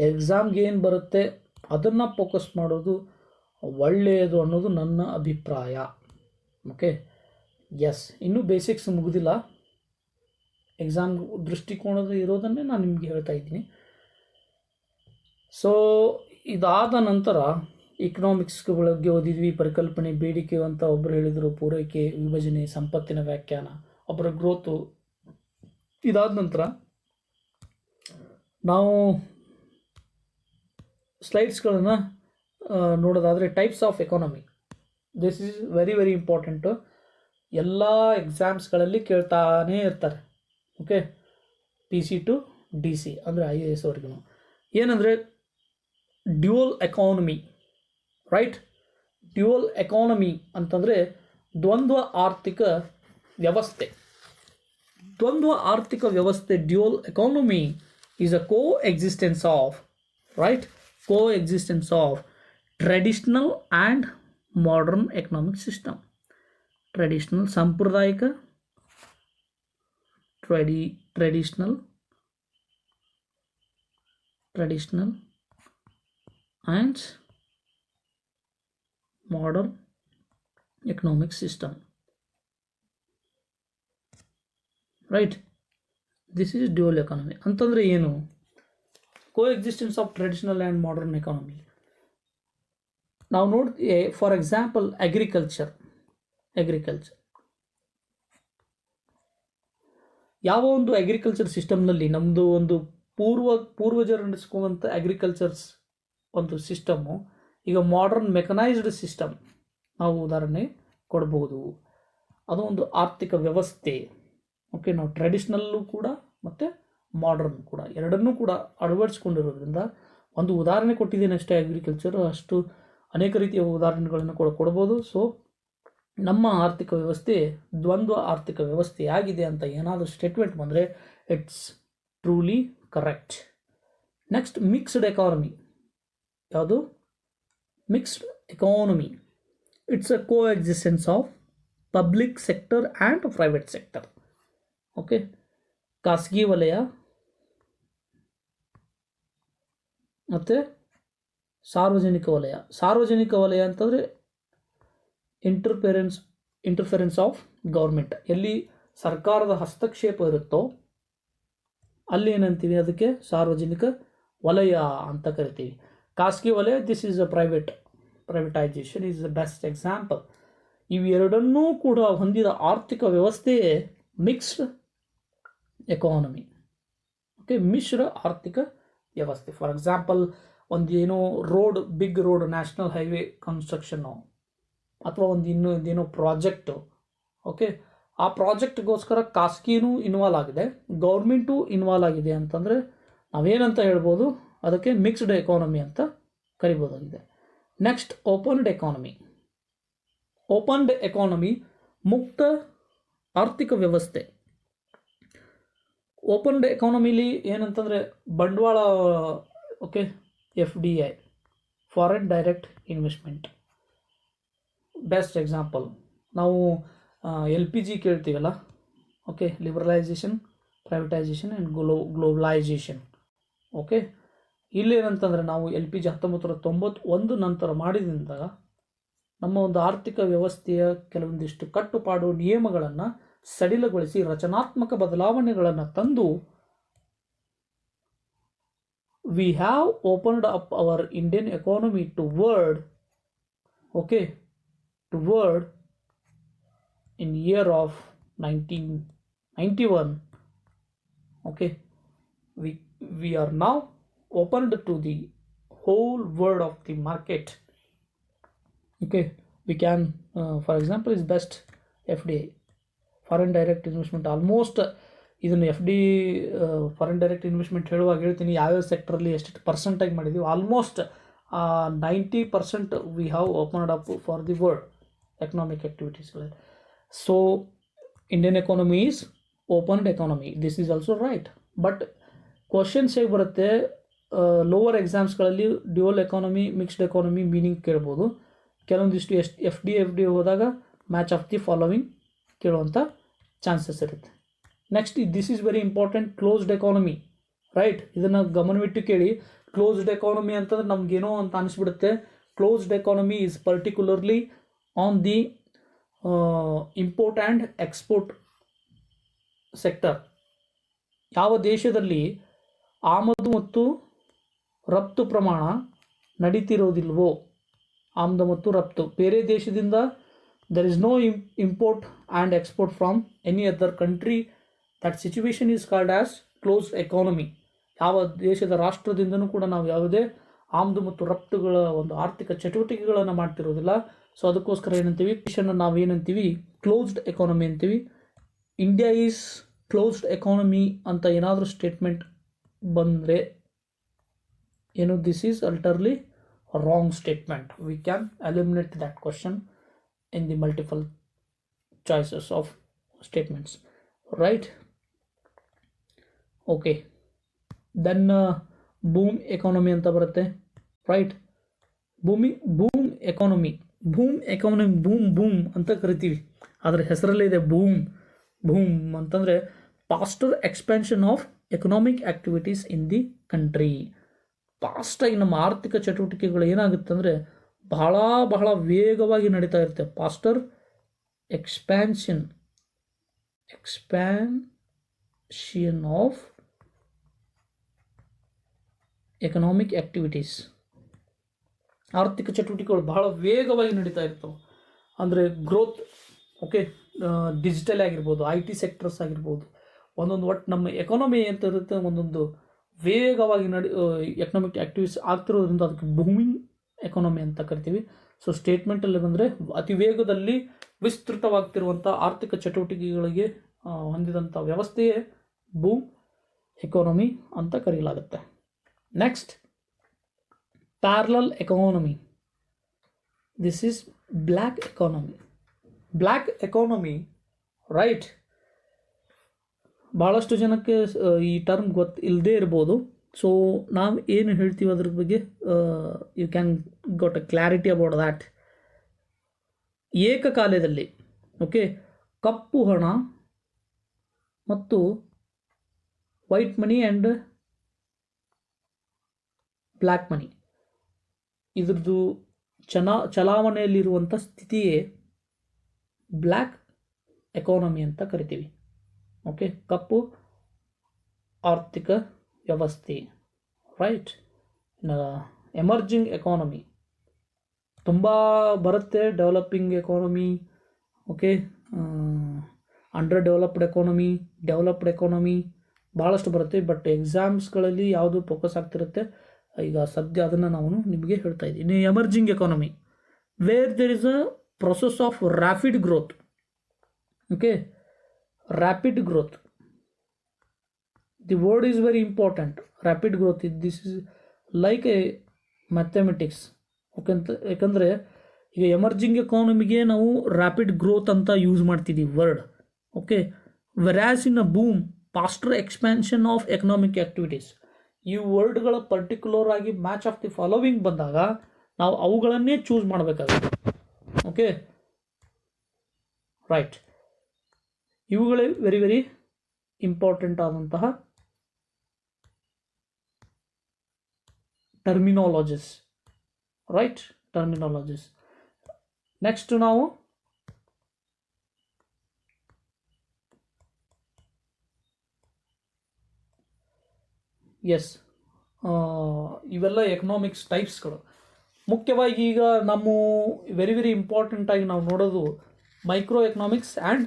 ಎಕ್ಸಾಮ್ಗೆ ಏನು ಬರುತ್ತೆ ಅದನ್ನು ಫೋಕಸ್ ಮಾಡೋದು ಒಳ್ಳೆಯದು ಅನ್ನೋದು ನನ್ನ ಅಭಿಪ್ರಾಯ. ಓಕೆ, ಎಸ್, ಇನ್ನೂ ಬೇಸಿಕ್ಸ್ ಮುಗಿದಿಲ್ಲ. ಎಕ್ಸಾಮ್ ದೃಷ್ಟಿಕೋನದ ಇರೋದನ್ನೇ ನಾನು ನಿಮಗೆ ಹೇಳ್ತಾ ಇದ್ದೀನಿ. ಸೊ ಇದಾದ ನಂತರ ಇಕನಾಮಿಕ್ಸ್ ಬಗ್ಗೆ ಓದಿದ್ವಿ. ಪರಿಕಲ್ಪನೆ, ಬೇಡಿಕೆ ಅಂತ ಒಬ್ಬರು ಹೇಳಿದರು, ಪೂರೈಕೆ, ವಿಭಜನೆ, ಸಂಪತ್ತಿನ ವ್ಯಾಖ್ಯಾನ, ಒಬ್ಬರ ಗ್ರೋತು. ಇದಾದ ನಂತರ ನಾವು ಸ್ಲೈಡ್ಸ್ಗಳನ್ನು ನೋಡೋದಾದರೆ types of economy. This is very very important. ಎಲ್ಲ ಎಕ್ಸಾಮ್ಸ್ಗಳಲ್ಲಿ ಕೇಳ್ತಾನೇ ಇರ್ತಾರೆ. ಓಕೆ, PC to DC ಅಂದರೆ IAS ವರೆಗೂ. ಏನಂದರೆ dual economy, right. Dual economy ಅಂತಂದರೆ ದ್ವಂದ್ವ ಆರ್ಥಿಕ ವ್ಯವಸ್ಥೆ. ದ್ವಂದ್ವ ಆರ್ಥಿಕ ವ್ಯವಸ್ಥೆ, dual economy, is a coexistence of, right, coexistence of traditional and modern economic system. Traditional, ಸಾಂಪ್ರದಾಯಿಕ, traditional and modern economic system, right? This is dual economy ಅಂತಂದ್ರೆ ಏನು? Coexistence of traditional and modern economy. ನಾವು ನೋಡ್ತೀವಿ, for example agriculture. ಯಾವ ಒಂದು agriculture ಸಿಸ್ಟಮ್ನಲ್ಲಿ ನಮ್ಮದು ಒಂದು ಪೂರ್ವಜರು ನಡೆಸ್ಕೊಂಡಂಥ ಅಗ್ರಿಕಲ್ಚರ್ಸ್ ಒಂದು ಸಿಸ್ಟಮ್ಮು ಈಗ ಮಾಡರ್ನ್ ಮೆಕನೈಸ್ಡ್ ಸಿಸ್ಟಮ್ ನಾವು ಉದಾಹರಣೆ ಕೊಡ್ಬೋದು. ಅದು ಒಂದು ಆರ್ಥಿಕ ವ್ಯವಸ್ಥೆ. ಓಕೆ, ನಾವು ಟ್ರೆಡಿಷ್ನಲ್ಲು ಕೂಡ ಮತ್ತು ಮಾಡರ್ನ್ ಕೂಡ ಎರಡನ್ನೂ ಕೂಡ ಅಳವಡಿಸ್ಕೊಂಡಿರೋದ್ರಿಂದ ಒಂದು ಉದಾಹರಣೆ ಕೊಟ್ಟಿದ್ದೇನೆ ಅಷ್ಟೇ. ಅಗ್ರಿಕಲ್ಚರ್ ಅಷ್ಟು ಅನೇಕ ರೀತಿಯ ಉದಾಹರಣೆಗಳನ್ನು ಕೂಡ ಕೊಡ್ಬೋದು. ಸೊ ನಮ್ಮ ಆರ್ಥಿಕ ವ್ಯವಸ್ಥೆ ದ್ವಂದ್ವ ಆರ್ಥಿಕ ವ್ಯವಸ್ಥೆ ಆಗಿದೆ ಅಂತ ಏನಾದರೂ ಸ್ಟೇಟ್ಮೆಂಟ್ ಬಂದರೆ it's truly correct. Next, mixed economy. ಯಾವುದು? Mixed economy. It's a coexistence of public sector and private sector. Okay, ಖಾಸಗಿ ವಲಯ ಮತ್ತು ಸಾರ್ವಜನಿಕ ವಲಯ. ಸಾರ್ವಜನಿಕ ವಲಯ ಅಂತಂದರೆ ಇಂಟರ್ಫೆರೆನ್ಸ್ ಆಫ್ ಗೌರ್ಮೆಂಟ್. ಎಲ್ಲಿ ಸರ್ಕಾರದ ಹಸ್ತಕ್ಷೇಪ ಇರುತ್ತೋ ಅಲ್ಲಿ ಏನಂತೀವಿ, ಅದಕ್ಕೆ ಸಾರ್ವಜನಿಕ ವಲಯ ಅಂತ ಕರಿತೀವಿ. ಖಾಸಗಿ ವಲಯ, this is a privatisation is the best example. ಇವೆರಡನ್ನೂ ಕೂಡ ಹೊಂದಿದ ಆರ್ಥಿಕ ವ್ಯವಸ್ಥೆಯೇ ಮಿಕ್ಸ್ಡ್ ಎಕಾನಮಿ. ಓಕೆ, ಮಿಶ್ರ ಆರ್ಥಿಕ ವ್ಯವಸ್ಥೆ. ಫಾರ್ ಎಕ್ಸಾಂಪಲ್, ಒಂದು ಏನೋ road, big road, national highway construction ಅಥವಾ ಒಂದು ಇನ್ನೊಂದೇನೋ ಪ್ರಾಜೆಕ್ಟು. ಓಕೆ, ಆ ಪ್ರಾಜೆಕ್ಟ್ಗೋಸ್ಕರ ಖಾಸಗಿನೂ ಇನ್ವಾಲ್ವ್ ಆಗಿದೆ, ಗೌರ್ಮೆಂಟು ಇನ್ವಾಲ್ವ್ ಆಗಿದೆ ಅಂತಂದರೆ ನಾವೇನಂತ ಹೇಳ್ಬೋದು, ಅದಕ್ಕೆ ಮಿಕ್ಸ್ಡ್ ಎಕಾನಮಿ ಅಂತ ಕರಿಬೋದಾಗಿದೆ. Next, opened economy. Opened economy ಮುಕ್ತ ಆರ್ಥಿಕ ವ್ಯವಸ್ಥೆ. ಓಪನ್ಡ್ ಎಕಾನಮಿಲಿ ಏನಂತಂದರೆ ಬಂಡವಾಳ, okay, FDI, foreign direct investment. Best example ನಾವು LPG ಕೇಳ್ತೀವಲ್ಲ. Okay, liberalisation, privatisation and globalisation. Okay, ಇಲ್ಲೇನಂತಂದರೆ ನಾವು LPG 1991 ನಂತರ ಮಾಡಿದ್ರಿಂದ ನಮ್ಮ ಒಂದು ಆರ್ಥಿಕ ವ್ಯವಸ್ಥೆಯ ಕೆಲವೊಂದಿಷ್ಟು ಕಟ್ಟುಪಾಡು ನಿಯಮಗಳನ್ನು ಸಡಿಲಗೊಳಿಸಿ ರಚನಾತ್ಮಕ ಬದಲಾವಣೆಗಳನ್ನು ತಂದು we have opened up our Indian economy to world, okay, to world in year of 1991. Okay, we are now opened to the whole world of the market. Okay, we can for example is best FDI, foreign direct investment. Almost ಇದನ್ನು FD foreign direct investment ಹೇಳುವಾಗ ಹೇಳ್ತೀನಿ ಯಾವ್ಯಾವ ಸೆಕ್ಟ್ರಲ್ಲಿ ಎಷ್ಟು ಪರ್ಸೆಂಟಾಗಿ ಮಾಡಿದ್ದೀವಿ. Almost 90% we have opened up for the world economic ಆ್ಯಕ್ಟಿವಿಟೀಸ್ಗಳಲ್ಲಿ. So Indian economy is opened economy. This is also right. But questions ಹೇಗೆ ಬರುತ್ತೆ, ಲೋವರ್ ಎಕ್ಸಾಮ್ಸ್ಗಳಲ್ಲಿ dual economy, mixed economy meaning ಕೇಳ್ಬೋದು. ಕೆಲವೊಂದಿಷ್ಟು FD ಹೋದಾಗ ಮ್ಯಾಚ್ ಆಫ್ ದಿ ಫಾಲೋವಿಂಗ್ ಕೇಳುವಂಥ chances ಇರುತ್ತೆ. Next, this is very important, closed economy. Right, ಇದನ್ನು ಗಮನವಿಟ್ಟು ಕೇಳಿ. ಕ್ಲೋಸ್ಡ್ ಎಕಾನಮಿ ಅಂತಂದ್ರೆ ನಮಗೇನೋ ಅಂತ ಅನಿಸ್ಬಿಡುತ್ತೆ. Closed economy is particularly on the import and export sector. ಯಾವ ದೇಶದಲ್ಲಿ ಆಮದು ಮತ್ತು ರಫ್ತು ಪ್ರಮಾಣ ನಡೀತಿರೋದಿಲ್ವೋ, ಆಮದು ಮತ್ತು ರಫ್ತು ಬೇರೆ ದೇಶದಿಂದ, there is no import and export from any other country, that situation is called as closed economy. ಯಾವ ದೇಶದ ರಾಷ್ಟ್ರದಿಂದನೂ ಕೂಡ ನಾವು ಯಾವುದೇ ಆಮದು ಮತ್ತು ರಫ್ತುಗಳ ಒಂದು ಆರ್ಥಿಕ ಚಟುವಟಿಕೆಗಳನ್ನು ಮಾಡ್ತಿರೋದಿಲ್ಲ. ಸೊ ಅದಕ್ಕೋಸ್ಕರ ಏನಂತೀವಿ, ನಾವು ಏನಂತೀವಿ, ಕ್ಲೋಸ್ಡ್ ಎಕಾನಮಿ ಅಂತೀವಿ. ಇಂಡಿಯಾ ಈಸ್ ಕ್ಲೋಸ್ಡ್ ಎಕಾನಮಿ ಅಂತ ಏನಾದರೂ ಸ್ಟೇಟ್ಮೆಂಟ್ ಬಂದರೆ ಏನು, this is utterly wrong statement. We can eliminate that question in the multiple choices of statements, right? Okay, then boom economy ಅಂತ ಬರುತ್ತೆ, right? ಬೂಮ್ ಎಕಾನಮಿ ಬೂಮ್ ಅಂತ ಕರಿತೀವಿ, ಅದರ ಹೆಸರಲ್ಲೇ ಇದೆ ಬೂಮ್ ಅಂತಂದರೆ faster expansion of economic activities in the country. ಫಾಸ್ಟಾಗಿ ನಮ್ಮ ಆರ್ಥಿಕ ಚಟುವಟಿಕೆಗಳು ಏನಾಗುತ್ತೆ ಅಂದರೆ ಬಹಳ ವೇಗವಾಗಿ ನಡೀತಾ ಇರುತ್ತೆ. Faster expansion of economic activities, ಆರ್ಥಿಕ ಚಟುವಟಿಕೆಗಳು ಬಹಳ ವೇಗವಾಗಿ ನಡೀತಾ ಇರ್ತವೆ. ಅಂದರೆ ಗ್ರೋತ್, ಓಕೆ, ಡಿಜಿಟಲ್ ಆಗಿರ್ಬೋದು, IT ಸೆಕ್ಟರ್ಸ್ ಆಗಿರ್ಬೋದು, ಒಂದೊಂದು ಒಟ್ಟು ನಮ್ಮ ಎಕಾನಮಿ ಅಂತ ಇರುತ್ತೆ ಒಂದೊಂದು ವೇಗವಾಗಿ ಎಕನಾಮಿಕ್ ಆ್ಯಕ್ಟಿವಿಟೀಸ್ ಆಗ್ತಿರೋದ್ರಿಂದ ಅದಕ್ಕೆ ಬೂಮಿಂಗ್ ಎಕಾನಮಿ ಅಂತ ಕರಿತೀವಿ. ಸೊ ಸ್ಟೇಟ್ಮೆಂಟಲ್ಲಿ ಬಂದರೆ ಅತಿ ವೇಗದಲ್ಲಿ ವಿಸ್ತೃತವಾಗ್ತಿರುವಂಥ ಆರ್ಥಿಕ ಚಟುವಟಿಕೆಗಳಿಗೆ ಹೊಂದಿದಂಥ ವ್ಯವಸ್ಥೆಯೇ ಬೂಮ್ ಎಕಾನಮಿ ಅಂತ ಕರೆಯಲಾಗುತ್ತೆ. Next, parallel economy. This is black economy, right? ಭಾಳಷ್ಟು ಜನಕ್ಕೆ ಈ ಟರ್ಮ್ ಇಲ್ಲದೇ ಇರ್ಬೋದು. ಸೊ ನಾವು ಏನು ಹೇಳ್ತೀವಿ ಅದ್ರ ಬಗ್ಗೆ you can got a clarity about that. ಏಕಕಾಲದಲ್ಲಿ, ಓಕೆ, ಕಪ್ಪು ಹಣ ಮತ್ತು white money and black money ಇದ್ರದ್ದು ಚಲಾವಣೆಯಲ್ಲಿರುವಂಥ ಸ್ಥಿತಿಯೇ ಬ್ಲ್ಯಾಕ್ ಎಕಾನಮಿ ಅಂತ ಕರಿತೀವಿ. ಓಕೆ, ಕಪ್ಪು ಆರ್ಥಿಕ ವ್ಯವಸ್ಥೆ, ರೈಟ್? ಎಮರ್ಜಿಂಗ್ ಎಕಾನಮಿ ತುಂಬ ಬರುತ್ತೆ. Developing economy, okay, under developed economy ಭಾಳಷ್ಟು ಬರುತ್ತೆ. ಬಟ್ ಎಕ್ಸಾಮ್ಸ್ಗಳಲ್ಲಿ ಯಾವುದು ಫೋಕಸ್ ಆಗ್ತಿರುತ್ತೆ ಈಗ ಸದ್ಯ ಅದನ್ನು ನಾವು ನಿಮಗೆ ಹೇಳ್ತಾ ಇದ್ದೀನಿ. Emerging economy where there is a process of rapid growth, okay, rapid growth. The word is very important. Rapid growth, this is like a mathematics. Okay, ಯಾಕಂದರೆ ಈಗ ಎಮರ್ಜಿಂಗ್ ಎಕಾನಮಿಗೆ ನಾವು ರ್ಯಾಪಿಡ್ ಗ್ರೋತ್ ಅಂತ ಯೂಸ್ ಮಾಡ್ತಿದ್ದೀವಿ word. Okay, whereas in a boom faster expansion of economic activities. ಈ ವರ್ಡ್ಗಳ particular ಆಗಿ match of the following ಬಂದಾಗ ನಾವು ಅವುಗಳನ್ನೇ ಚೂಸ್ ಮಾಡಬೇಕಾಗುತ್ತೆ. Okay, right? ಇವುಗಳೇ ವೆರಿ ಇಂಪಾರ್ಟೆಂಟ್ ಆದಂತಹ ಟರ್ಮಿನಾಲಜೀಸ್, ರೈಟ್? ನೆಕ್ಸ್ಟ್ ನಾವು ಇವೆಲ್ಲ ಎಕನಾಮಿಕ್ಸ್ ಟೈಪ್ಸ್ಗಳು. ಮುಖ್ಯವಾಗಿ ಈಗ ನಮ್ಮ ವೆರಿ ಇಂಪಾರ್ಟೆಂಟ್ ಆಗಿ ನಾವು ನೋಡೋದು micro economics and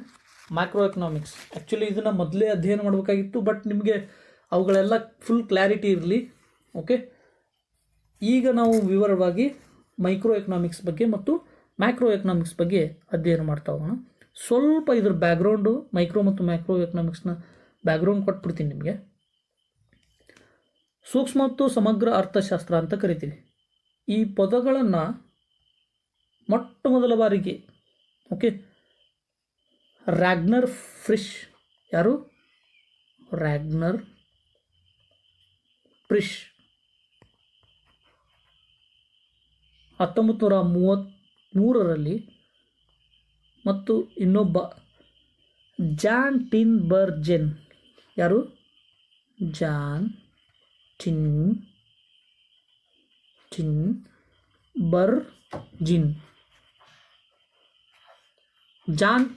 macro economics. Actually ಇದನ್ನು ಮೊದಲೇ ಅಧ್ಯಯನ ಮಾಡಬೇಕಾಗಿತ್ತು, ಬಟ್ ನಿಮಗೆ ಅವುಗಳೆಲ್ಲ ಫುಲ್ ಕ್ಲಾರಿಟಿ ಇರಲಿ. ಓಕೆ, ಈಗ ನಾವು ವಿವರವಾಗಿ ಮೈಕ್ರೋ ಎಕನಾಮಿಕ್ಸ್ ಬಗ್ಗೆ ಮತ್ತು ಮ್ಯಾಕ್ರೋ ಎಕನಾಮಿಕ್ಸ್ ಬಗ್ಗೆ ಅಧ್ಯಯನ ಮಾಡ್ತಾ ಹೋಗೋಣ. ಸ್ವಲ್ಪ ಇದ್ರ ಬ್ಯಾಕ್ಗ್ರೌಂಡು, ಮೈಕ್ರೋ ಮತ್ತು ಮ್ಯಾಕ್ರೋ ಎಕನಾಮಿಕ್ಸ್ನ ಬ್ಯಾಕ್ಗ್ರೌಂಡ್ ಕೊಟ್ಬಿಡ್ತೀನಿ ನಿಮಗೆ. ಸೂಕ್ಷ್ಮ ಮತ್ತು ಸಮಗ್ರ ಅರ್ಥಶಾಸ್ತ್ರ ಅಂತ ಕರಿತೀವಿ. ಈ ಪದಗಳನ್ನು ಮೊಟ್ಟ ಮೊದಲ ಬಾರಿಗೆ, ಓಕೆ, ರ್ಯಾಗ್ನರ್ ಫ್ರಿಶ್, ಯಾರು? ರ್ಯಾಗ್ನರ್ ಫ್ರಿಶ್ 1933ರಲ್ಲಿ ಮತ್ತು ಇನ್ನೊಬ್ಬ ಜಾನ್ ಟಿನ್ಬರ್ಜೆನ್, ಯಾರು? ಜಾನ್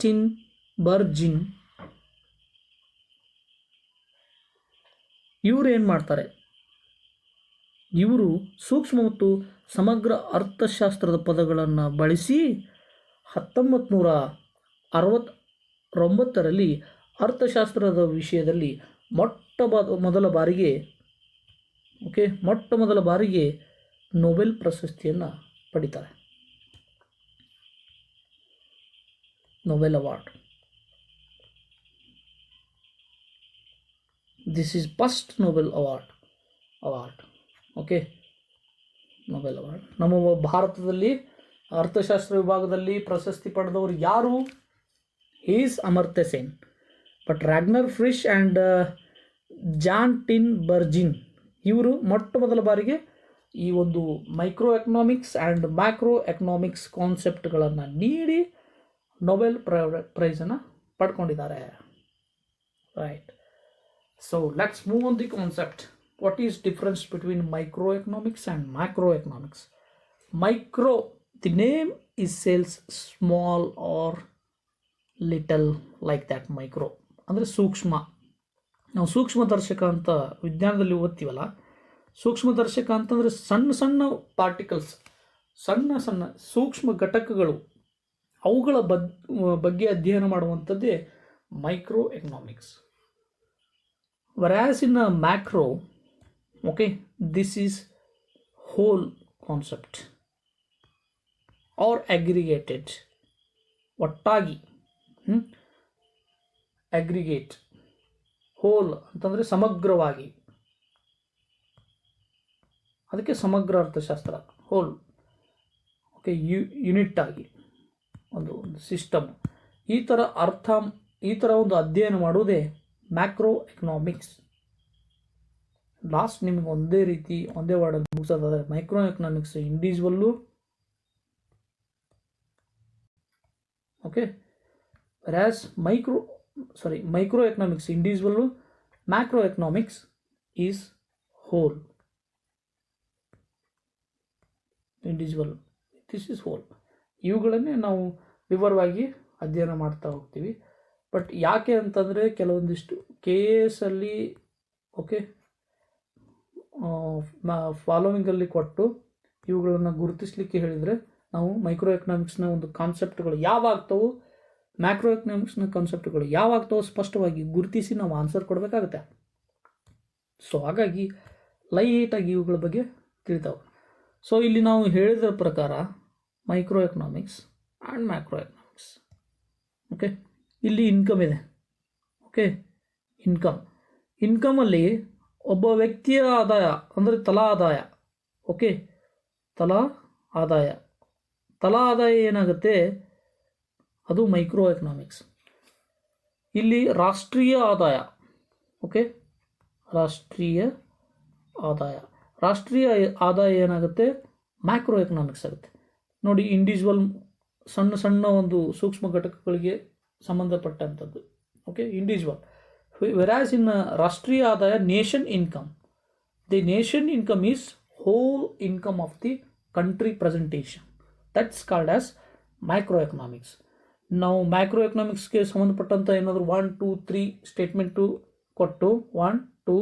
ಟಿನ್ಬರ್ಜಿನ್ ಇವರು ಏನು ಮಾಡ್ತಾರೆ? ಇವರು ಸೂಕ್ಷ್ಮ ಮತ್ತು ಸಮಗ್ರ ಅರ್ಥಶಾಸ್ತ್ರದ ಪದಗಳನ್ನು ಬಳಸಿ 1969ರಲ್ಲಿ ಅರ್ಥಶಾಸ್ತ್ರದ ವಿಷಯದಲ್ಲಿ ಮೊಟ್ಟ ಮೊದಲ ಬಾರಿಗೆ ನೊಬೆಲ್ ಪ್ರಶಸ್ತಿಯನ್ನು ಪಡಿತಾರೆ. Nobel award. This is first Nobel award. Okay, Nobel award. ನಮ್ಮ ಭಾರತದಲ್ಲಿ ಅರ್ಥಶಾಸ್ತ್ರ ವಿಭಾಗದಲ್ಲಿ ಪ್ರಶಸ್ತಿ ಪಡೆದವರು ಯಾರು? Is Amartya Sen. But Ragnar Frisch and Jan Tinbergen ಇವರು ಮೊಟ್ಟ ಮೊದಲ ಬಾರಿಗೆ ಈ ಒಂದು micro economics and macro economics ಕಾನ್ಸೆಪ್ಟ್ಗಳನ್ನು ನೀಡಿ ನೊಬೆಲ್ ಪ್ರೈಸನ್ನು ಪಡ್ಕೊಂಡಿದ್ದಾರೆ. Right. So let's move on the concept. What is difference between micro economics and macro economics? Micro, the name is sales small are little like that. Micro ಅಂದರೆ ಸೂಕ್ಷ್ಮ. ನಾವು ಸೂಕ್ಷ್ಮದರ್ಶಕ ಅಂತ ವಿಜ್ಞಾನದಲ್ಲಿ ಓದ್ತೀವಲ್ಲ, ಸೂಕ್ಷ್ಮದರ್ಶಕ ಅಂತಂದರೆ ಸಣ್ಣ ಸಣ್ಣ ಪಾರ್ಟಿಕಲ್ಸ್, ಸಣ್ಣ ಸಣ್ಣ ಸೂಕ್ಷ್ಮ ಘಟಕಗಳು, ಅವುಗಳ ಬಗ್ಗೆ ಅಧ್ಯಯನ ಮಾಡುವಂಥದ್ದೇ micro economics. whereas in a macro, okay, this is whole concept or aggregated, ಒಟ್ಟಾಗಿ ಅಗ್ರಿಗೇಟ್, ಹೋಲ್ ಅಂತಂದರೆ ಸಮಗ್ರವಾಗಿ, ಅದಕ್ಕೆ ಸಮಗ್ರ ಅರ್ಥಶಾಸ್ತ್ರ. ಹೋಲ್, ಓಕೆ, ಯೂನಿಟ್ ಆಗಿ ಒಂದು ಸಿಸ್ಟಮ್, ಈ ಥರ ಒಂದು ಅಧ್ಯಯನ ಮಾಡುವುದೇ ಮ್ಯಾಕ್ರೋ ಎಕನಾಮಿಕ್ಸ್. ಲಾಸ್ಟ್ ನಿಮಗೆ ಒಂದೇ ವರ್ಡಲ್ಲಿ ಮುಗಿಸೋದಾದರೆ micro economics individual, okay, whereas micro economics individual, macro economics is whole. Individual, this is whole. ಇವುಗಳನ್ನೇ ನಾವು ವಿವರವಾಗಿ ಅಧ್ಯಯನ ಮಾಡ್ತಾ ಹೋಗ್ತೀವಿ. ಬಟ್ ಯಾಕೆ ಅಂತಂದರೆ ಕೆಲವೊಂದಿಷ್ಟು KS ಅಲ್ಲಿ, ಓಕೆ, ಫಾಲೋವಿಂಗಲ್ಲಿ ಕೊಟ್ಟು ಇವುಗಳನ್ನು ಗುರುತಿಸಲಿಕ್ಕೆ ಹೇಳಿದರೆ ನಾವು ಮೈಕ್ರೋ ಎಕನಾಮಿಕ್ಸ್ನ ಒಂದು ಕಾನ್ಸೆಪ್ಟ್ಗಳು ಯಾವಾಗ್ತವೋ, ಮ್ಯಾಕ್ರೋ ಎಕನಾಮಿಕ್ಸ್ನ ಕಾನ್ಸೆಪ್ಟ್ಗಳು ಯಾವಾಗ್ತವೋ ಸ್ಪಷ್ಟವಾಗಿ ಗುರುತಿಸಿ ನಾವು ಆನ್ಸರ್ ಕೊಡಬೇಕಾಗುತ್ತೆ. ಸೊ ಹಾಗಾಗಿ ಲೈಟಾಗಿ ಇವುಗಳ ಬಗ್ಗೆ ತಿಳಿತಾವೆ. ಸೊ ಇಲ್ಲಿ ನಾವು ಹೇಳಿದ ಪ್ರಕಾರ micro economics and macro economics, okay. ಇಲ್ಲಿ ಇನ್ಕಮ್ ಇದೆ, ಓಕೆ. ಇನ್ಕಮಲ್ಲಿ ಒಬ್ಬ ವ್ಯಕ್ತಿಯ ಆದಾಯ ಅಂದರೆ ತಲಾ ಆದಾಯ, ಓಕೆ, ತಲಾ ಆದಾಯ ಏನಾಗುತ್ತೆ, ಅದು ಮೈಕ್ರೋ ಎಕನಾಮಿಕ್ಸ್. ಇಲ್ಲಿ ರಾಷ್ಟ್ರೀಯ ಆದಾಯ, ಓಕೆ, ರಾಷ್ಟ್ರೀಯ ಆದಾಯ ಏನಾಗುತ್ತೆ, ಮ್ಯಾಕ್ರೋ ಎಕನಾಮಿಕ್ಸ್ ಆಗುತ್ತೆ. ನೋಡಿ, ಇಂಡಿವಿಜುವಲ್ ಸಣ್ಣ ಸಣ್ಣ ಒಂದು ಸೂಕ್ಷ್ಮ ಘಟಕಗಳಿಗೆ ಸಂಬಂಧಪಟ್ಟಂಥದ್ದು, ಓಕೆ, ಇಂಡಿವಿಜುವಲ್. ವೆರಾಸ್ ಇನ್ ರಾಷ್ಟ್ರೀಯ ಆದಾಯ nation income, the nation income is hole income of the country presentation, that's called as micro economics. ನಾವು ಮೈಕ್ರೋ ಎಕನಾಮಿಕ್ಸ್ಗೆ ಸಂಬಂಧಪಟ್ಟಂಥ ಏನಾದರೂ 1, 2, 3 ಸ್ಟೇಟ್ಮೆಂಟು ಕೊಟ್ಟು 1, 2,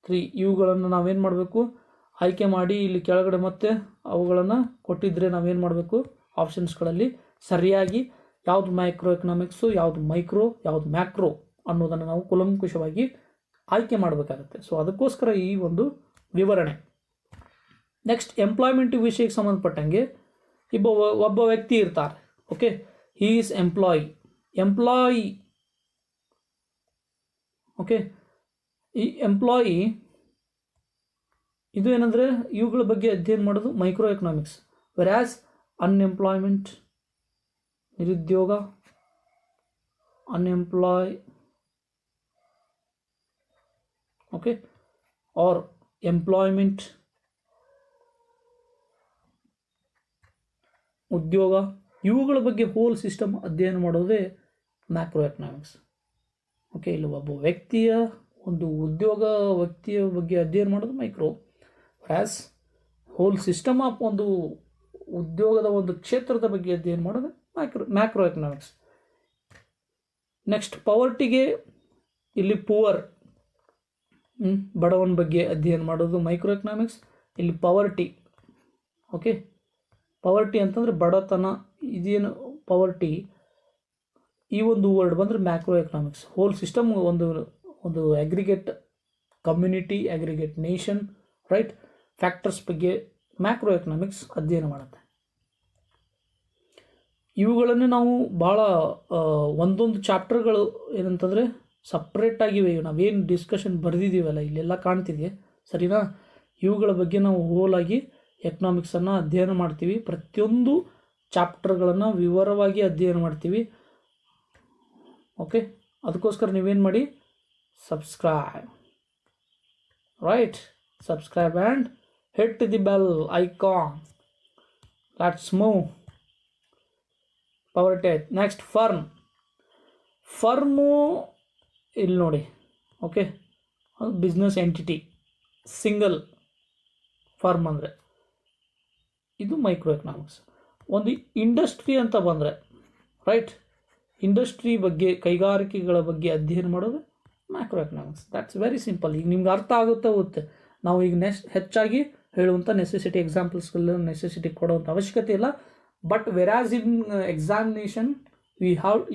3 ಇವುಗಳನ್ನು ನಾವೇನು ಮಾಡಬೇಕು, ಆಯ್ಕೆ ಮಾಡಿ ಇಲ್ಲಿ ಕೆಳಗಡೆ ಮತ್ತೆ ಅವುಗಳನ್ನು ಕೊಟ್ಟಿದ್ದರೆ ನಾವೇನು ಮಾಡಬೇಕು, ಆಪ್ಷನ್ಸ್ಗಳಲ್ಲಿ ಸರಿಯಾಗಿ ಯಾವುದು ಮೈಕ್ರೋ ಎಕನಾಮಿಕ್ಸು, ಯಾವುದು ಮೈಕ್ರೋ, ಯಾವುದು ಮ್ಯಾಕ್ರೋ ಅನ್ನೋದನ್ನು ನಾವು ಕೂಲಂಕುಷವಾಗಿ ಆಯ್ಕೆ ಮಾಡಬೇಕಾಗುತ್ತೆ. ಸೊ ಅದಕ್ಕೋಸ್ಕರ ಈ ಒಂದು ವಿವರಣೆ. ನೆಕ್ಸ್ಟ್, ಎಂಪ್ಲಾಯ್ಮೆಂಟ್ ವಿಷಯಕ್ಕೆ ಸಂಬಂಧಪಟ್ಟಂಗೆ ಒಬ್ಬ ವ್ಯಕ್ತಿ ಇರ್ತಾರೆ, okay, he is employee, okay. ಈ ಎಂಪ್ಲಾಯಿ ಇದು ಏನಂದರೆ ಇವುಗಳ ಬಗ್ಗೆ ಅಧ್ಯಯನ ಮಾಡೋದು ಮೈಕ್ರೋ ಎಕನಾಮಿಕ್ಸ್. ವೆರಾಸ್ ಅನ್ಎಂಪ್ಲಾಯ್ಮೆಂಟ್, ನಿರುದ್ಯೋಗ, ಓಕೆ, ಆರ್ ಎಂಪ್ಲಾಯ್ಮೆಂಟ್, ಉದ್ಯೋಗ, ಇವುಗಳ ಬಗ್ಗೆ ಹೋಲ್ ಸಿಸ್ಟಮ್ ಅಧ್ಯಯನ ಮಾಡೋದೇ ಮ್ಯಾಕ್ರೋ ಎಕನಾಮಿಕ್ಸ್, ಓಕೆ. ಇಲ್ಲಿ ಒಬ್ಬ ವ್ಯಕ್ತಿಯ ಬಗ್ಗೆ ಅಧ್ಯಯನ ಮಾಡೋದು micro, Vyas whole system of ಒಂದು ಉದ್ಯೋಗದ ಒಂದು ಕ್ಷೇತ್ರದ ಬಗ್ಗೆ ಅಧ್ಯಯನ ಮಾಡೋದು ಮ್ಯಾಕ್ರೋ ಎಕನಾಮಿಕ್ಸ್. ನೆಕ್ಸ್ಟ್, ಪವರ್ಟಿಗೆ ಇಲ್ಲಿ ಪುವರ್, ಬಡವನ ಬಗ್ಗೆ ಅಧ್ಯಯನ ಮಾಡೋದು ಮೈಕ್ರೋ ಎಕನಾಮಿಕ್ಸ್. ಇಲ್ಲಿ ಪವರ್ಟಿ, ಓಕೆ, ಪವರ್ಟಿ ಅಂತಂದರೆ ಬಡತನ, ಇದೇನು ಪವರ್ಟಿ, ಈ ಒಂದು ವರ್ಡ್ ಬಂದರೆ ಮ್ಯಾಕ್ರೋ ಎಕನಾಮಿಕ್ಸ್. ಹೋಲ್ ಸಿಸ್ಟಮ್ ಒಂದು aggregate community, aggregate nation, right, factors ಬಗ್ಗೆ ಮ್ಯಾಕ್ರೋ ಎಕನಾಮಿಕ್ಸ್ ಅಧ್ಯಯನ ಮಾಡುತ್ತೆ. ಇವುಗಳನ್ನೇ ನಾವು ಭಾಳ ಒಂದೊಂದು ಚಾಪ್ಟರ್ಗಳು ಏನಂತಂದರೆ ಸಪ್ರೇಟಾಗಿವೆ. ನಾವೇನು ಡಿಸ್ಕಷನ್ ಬರೆದಿದ್ದೀವಲ್ಲ ಇಲ್ಲೆಲ್ಲ ಕಾಣ್ತಿದೆ, ಸರಿನಾ? ಇವುಗಳ ಬಗ್ಗೆ ನಾವು ಹೋಲಾಗಿ ಎಕನಾಮಿಕ್ಸನ್ನು ಅಧ್ಯಯನ ಮಾಡ್ತೀವಿ. ಪ್ರತಿಯೊಂದು ಚಾಪ್ಟರ್ಗಳನ್ನು ವಿವರವಾಗಿ ಅಧ್ಯಯನ ಮಾಡ್ತೀವಿ. ಓಕೆ, ಅದಕ್ಕೋಸ್ಕರ ನೀವೇನು ಮಾಡಿ, subscribe, right, subscribe and hit the bell icon. Let's move power take. Next firm ಇಲ್ಲಿ ನೋಡಿ. Okay, business entity, single firm ಅಂದರೆ ಇದು ಮೈಕ್ರೋ ಎಕನಾಮಿಕ್ಸ್. ಒಂದು ಇಂಡಸ್ಟ್ರಿ ಅಂತ ಬಂದರೆ, ರೈಟ್, ಇಂಡಸ್ಟ್ರಿ ಬಗ್ಗೆ, ಕೈಗಾರಿಕೆಗಳ ಬಗ್ಗೆ ಅಧ್ಯಯನ ಮಾಡೋದು macro economics. That's very simple. ಈಗ ನಿಮ್ಗೆ ಅರ್ಥ ಹೋಗುತ್ತೆ. ನಾವು ಈಗ ಹೆಚ್ಚಾಗಿ ಹೇಳುವಂಥ ನೆಸೆಸಿಟಿ ಎಕ್ಸಾಂಪಲ್ಸ್ಗಳು ನೆಸೆಸಿಟಿ ಕೊಡುವಂಥ ಅವಶ್ಯಕತೆ ಇಲ್ಲ. But whereas in examination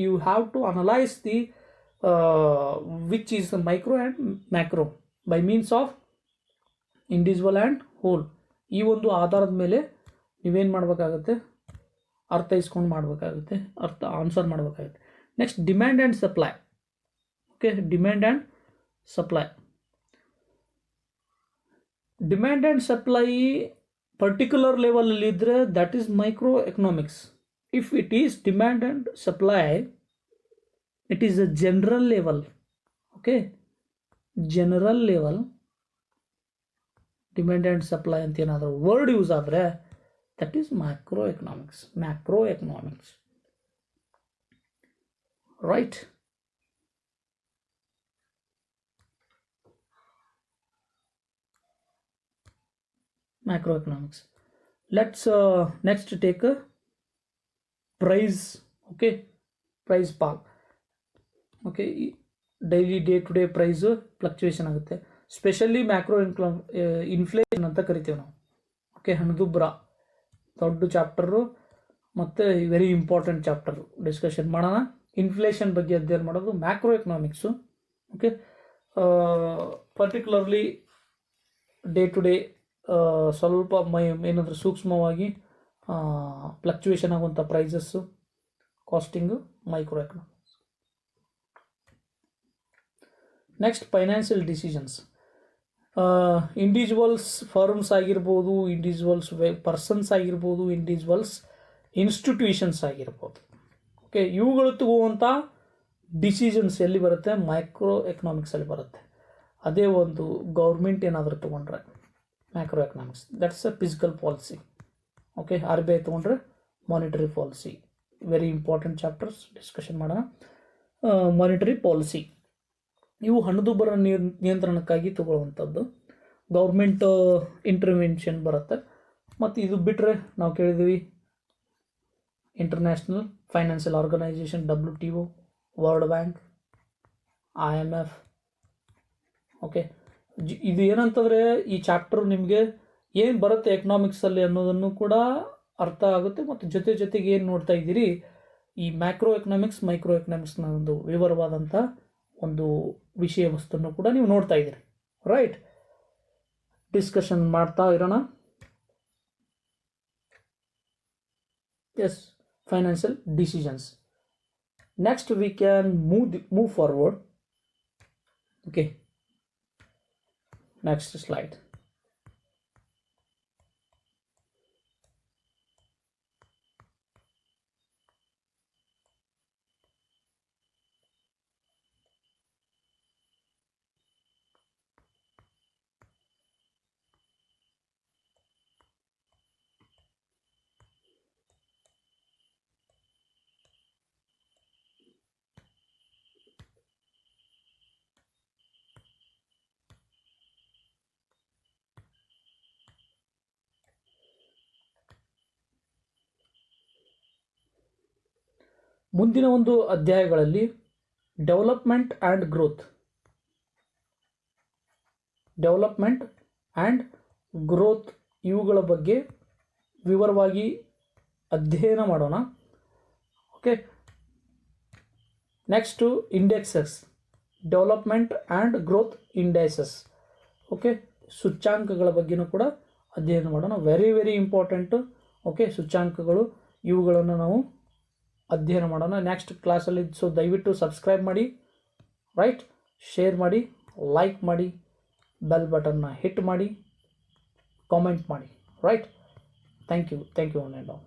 you have to analyze the which is the micro and macro by means of individual and whole. ಈ ಒಂದು ಆಧಾರದ ಮೇಲೆ ನೀವೇನು ಮಾಡಬೇಕಾಗುತ್ತೆ, ಅರ್ಥೈಸ್ಕೊಂಡು ಮಾಡಬೇಕಾಗುತ್ತೆ, ಆನ್ಸರ್ ಮಾಡಬೇಕಾಗುತ್ತೆ. Next demand and supply. Okay, demand and supply. Demand and supply particular ಲೆವೆಲಲ್ಲಿ ಇದ್ದರೆ that is micro economics. If it is demand and supply, it is a general level. Okay, general level demand and supply ಅಂತ ಏನಾದರೂ word use ಆದರೆ that is macroeconomics. Macroeconomics, right? Macroeconomics. Let's next take a price. Okay, price fall. Okay, daily day to day price fluctuation ಆಗುತ್ತೆ. Specially macro inflation ಅಂತ ಕರಿತೀವಿ ನಾವು. Okay, ಹಣದುಬ್ಬರ ದೊಡ್ಡ chapter ಮತ್ತು ವೆರಿ ಇಂಪಾರ್ಟೆಂಟ್ ಚಾಪ್ಟರು ಡಿಸ್ಕಷನ್ ಮಾಡೋಣ. Inflation ಬಗ್ಗೆ ಅಧ್ಯಯನ ಮಾಡೋದು macro economics. Okay, particularly day to day ಸ್ವಲ್ಪ ಏನಾದರೂ ಸೂಕ್ಷ್ಮವಾಗಿ ಫ್ಲಕ್ಚುಯೇಷನ್ ಆಗುವಂಥ prices, costing, micro economics. Next financial decisions. Individuals firms ಆಗಿರ್ಬೋದು, ಇಂಡಿವಿಜುವಲ್ಸ್ ಪರ್ಸನ್ಸ್ ಆಗಿರ್ಬೋದು, ಇಂಡಿವಿಜುವಲ್ಸ್ ಇನ್ಸ್ಟಿಟ್ಯೂಷನ್ಸ್ ಆಗಿರ್ಬೋದು. ಓಕೆ, ಇವುಗಳು ತಗುವಂಥ ಡಿಸಿಷನ್ಸ್ ಎಲ್ಲಿ ಬರುತ್ತೆ, ಮೈಕ್ರೋ ಎಕನಾಮಿಕ್ಸಲ್ಲಿ ಬರುತ್ತೆ. ಅದೇ ಒಂದು ಗೌರ್ಮೆಂಟ್ ಏನಾದರೂ ತೊಗೊಂಡ್ರೆ macro economics, that's a physical policy. Okay, R B I ತೊಗೊಂಡ್ರೆ monetary policy. Very important chapters discussion ಮಾಡೋಣ. ಮಾನಿಟರಿ ಪಾಲಿಸಿ ಇವು ಹಣದುಬ್ಬರ ನಿಯಂತ್ರಣಕ್ಕಾಗಿ ತಗೊಳ್ಳುವಂಥದ್ದು. ಗೌರ್ಮೆಂಟ್ ಇಂಟರ್ವೆನ್ಷನ್ ಬರುತ್ತೆ. ಮತ್ತು ಇದು ಬಿಟ್ಟರೆ ನಾವು ಕೇಳಿದ್ದೀವಿ international financial organisation, WTO, world bank, IMF. Okay, ಇದು ಏನಂತಂದರೆ ಈ ಚಾಪ್ಟರ್ ನಿಮಗೆ ಏನು ಬರುತ್ತೆ ಎಕನಾಮಿಕ್ಸಲ್ಲಿ ಅನ್ನೋದನ್ನು ಕೂಡ ಅರ್ಥ ಆಗುತ್ತೆ. ಮತ್ತು ಜೊತೆಗೆ ಏನು ನೋಡ್ತಾ ಇದ್ದೀರಿ, ಈ ಮ್ಯಾಕ್ರೋ ಎಕನಾಮಿಕ್ಸ್, ಮೈಕ್ರೋ ಎಕನಾಮಿಕ್ಸ್ನ ಒಂದು ವಿವರವಾದಂಥ ಒಂದು ವಿಷಯ ವಸ್ತುವನ್ನು ಕೂಡ ನೀವು ನೋಡ್ತಾ ಇದ್ದೀರಿ, ರೈಟ್? ಡಿಸ್ಕಷನ್ ಮಾಡ್ತಾ ಇರೋಣ. Yes, financial decisions. Next we can move forward. Okay, next slide. ಮುಂದಿನ ಒಂದು ಅಧ್ಯಾಯಗಳಲ್ಲಿ ಡೆವಲಪ್ಮೆಂಟ್ ಆ್ಯಂಡ್ ಗ್ರೋತ್ ಇವುಗಳ ಬಗ್ಗೆ ವಿವರವಾಗಿ ಅಧ್ಯಯನ ಮಾಡೋಣ. Okay, next indexes, development and growth indexes. Okay, ಸೂಚ್ಯಾಂಕಗಳ ಬಗ್ಗೆನೂ ಕೂಡ ಅಧ್ಯಯನ ಮಾಡೋಣ. Very very important. ಓಕೆ, ಸೂಚ್ಯಾಂಕಗಳು ಇವುಗಳನ್ನು ನಾವು ಅಧ್ಯಯನ ಮಾಡೋಣ ನೆಕ್ಸ್ಟ್ ಕ್ಲಾಸಲ್ಲಿ. ಸೊ ದಯವಿಟ್ಟು ಸಬ್ಸ್ಕ್ರೈಬ್ ಮಾಡಿ, ರೈಟ್, ಶೇರ್ ಮಾಡಿ, ಲೈಕ್ ಮಾಡಿ, ಬೆಲ್ ಬಟನ್ನ ಹಿಟ್ ಮಾಡಿ, ಕಾಮೆಂಟ್ ಮಾಡಿ, right? Thank you one and all.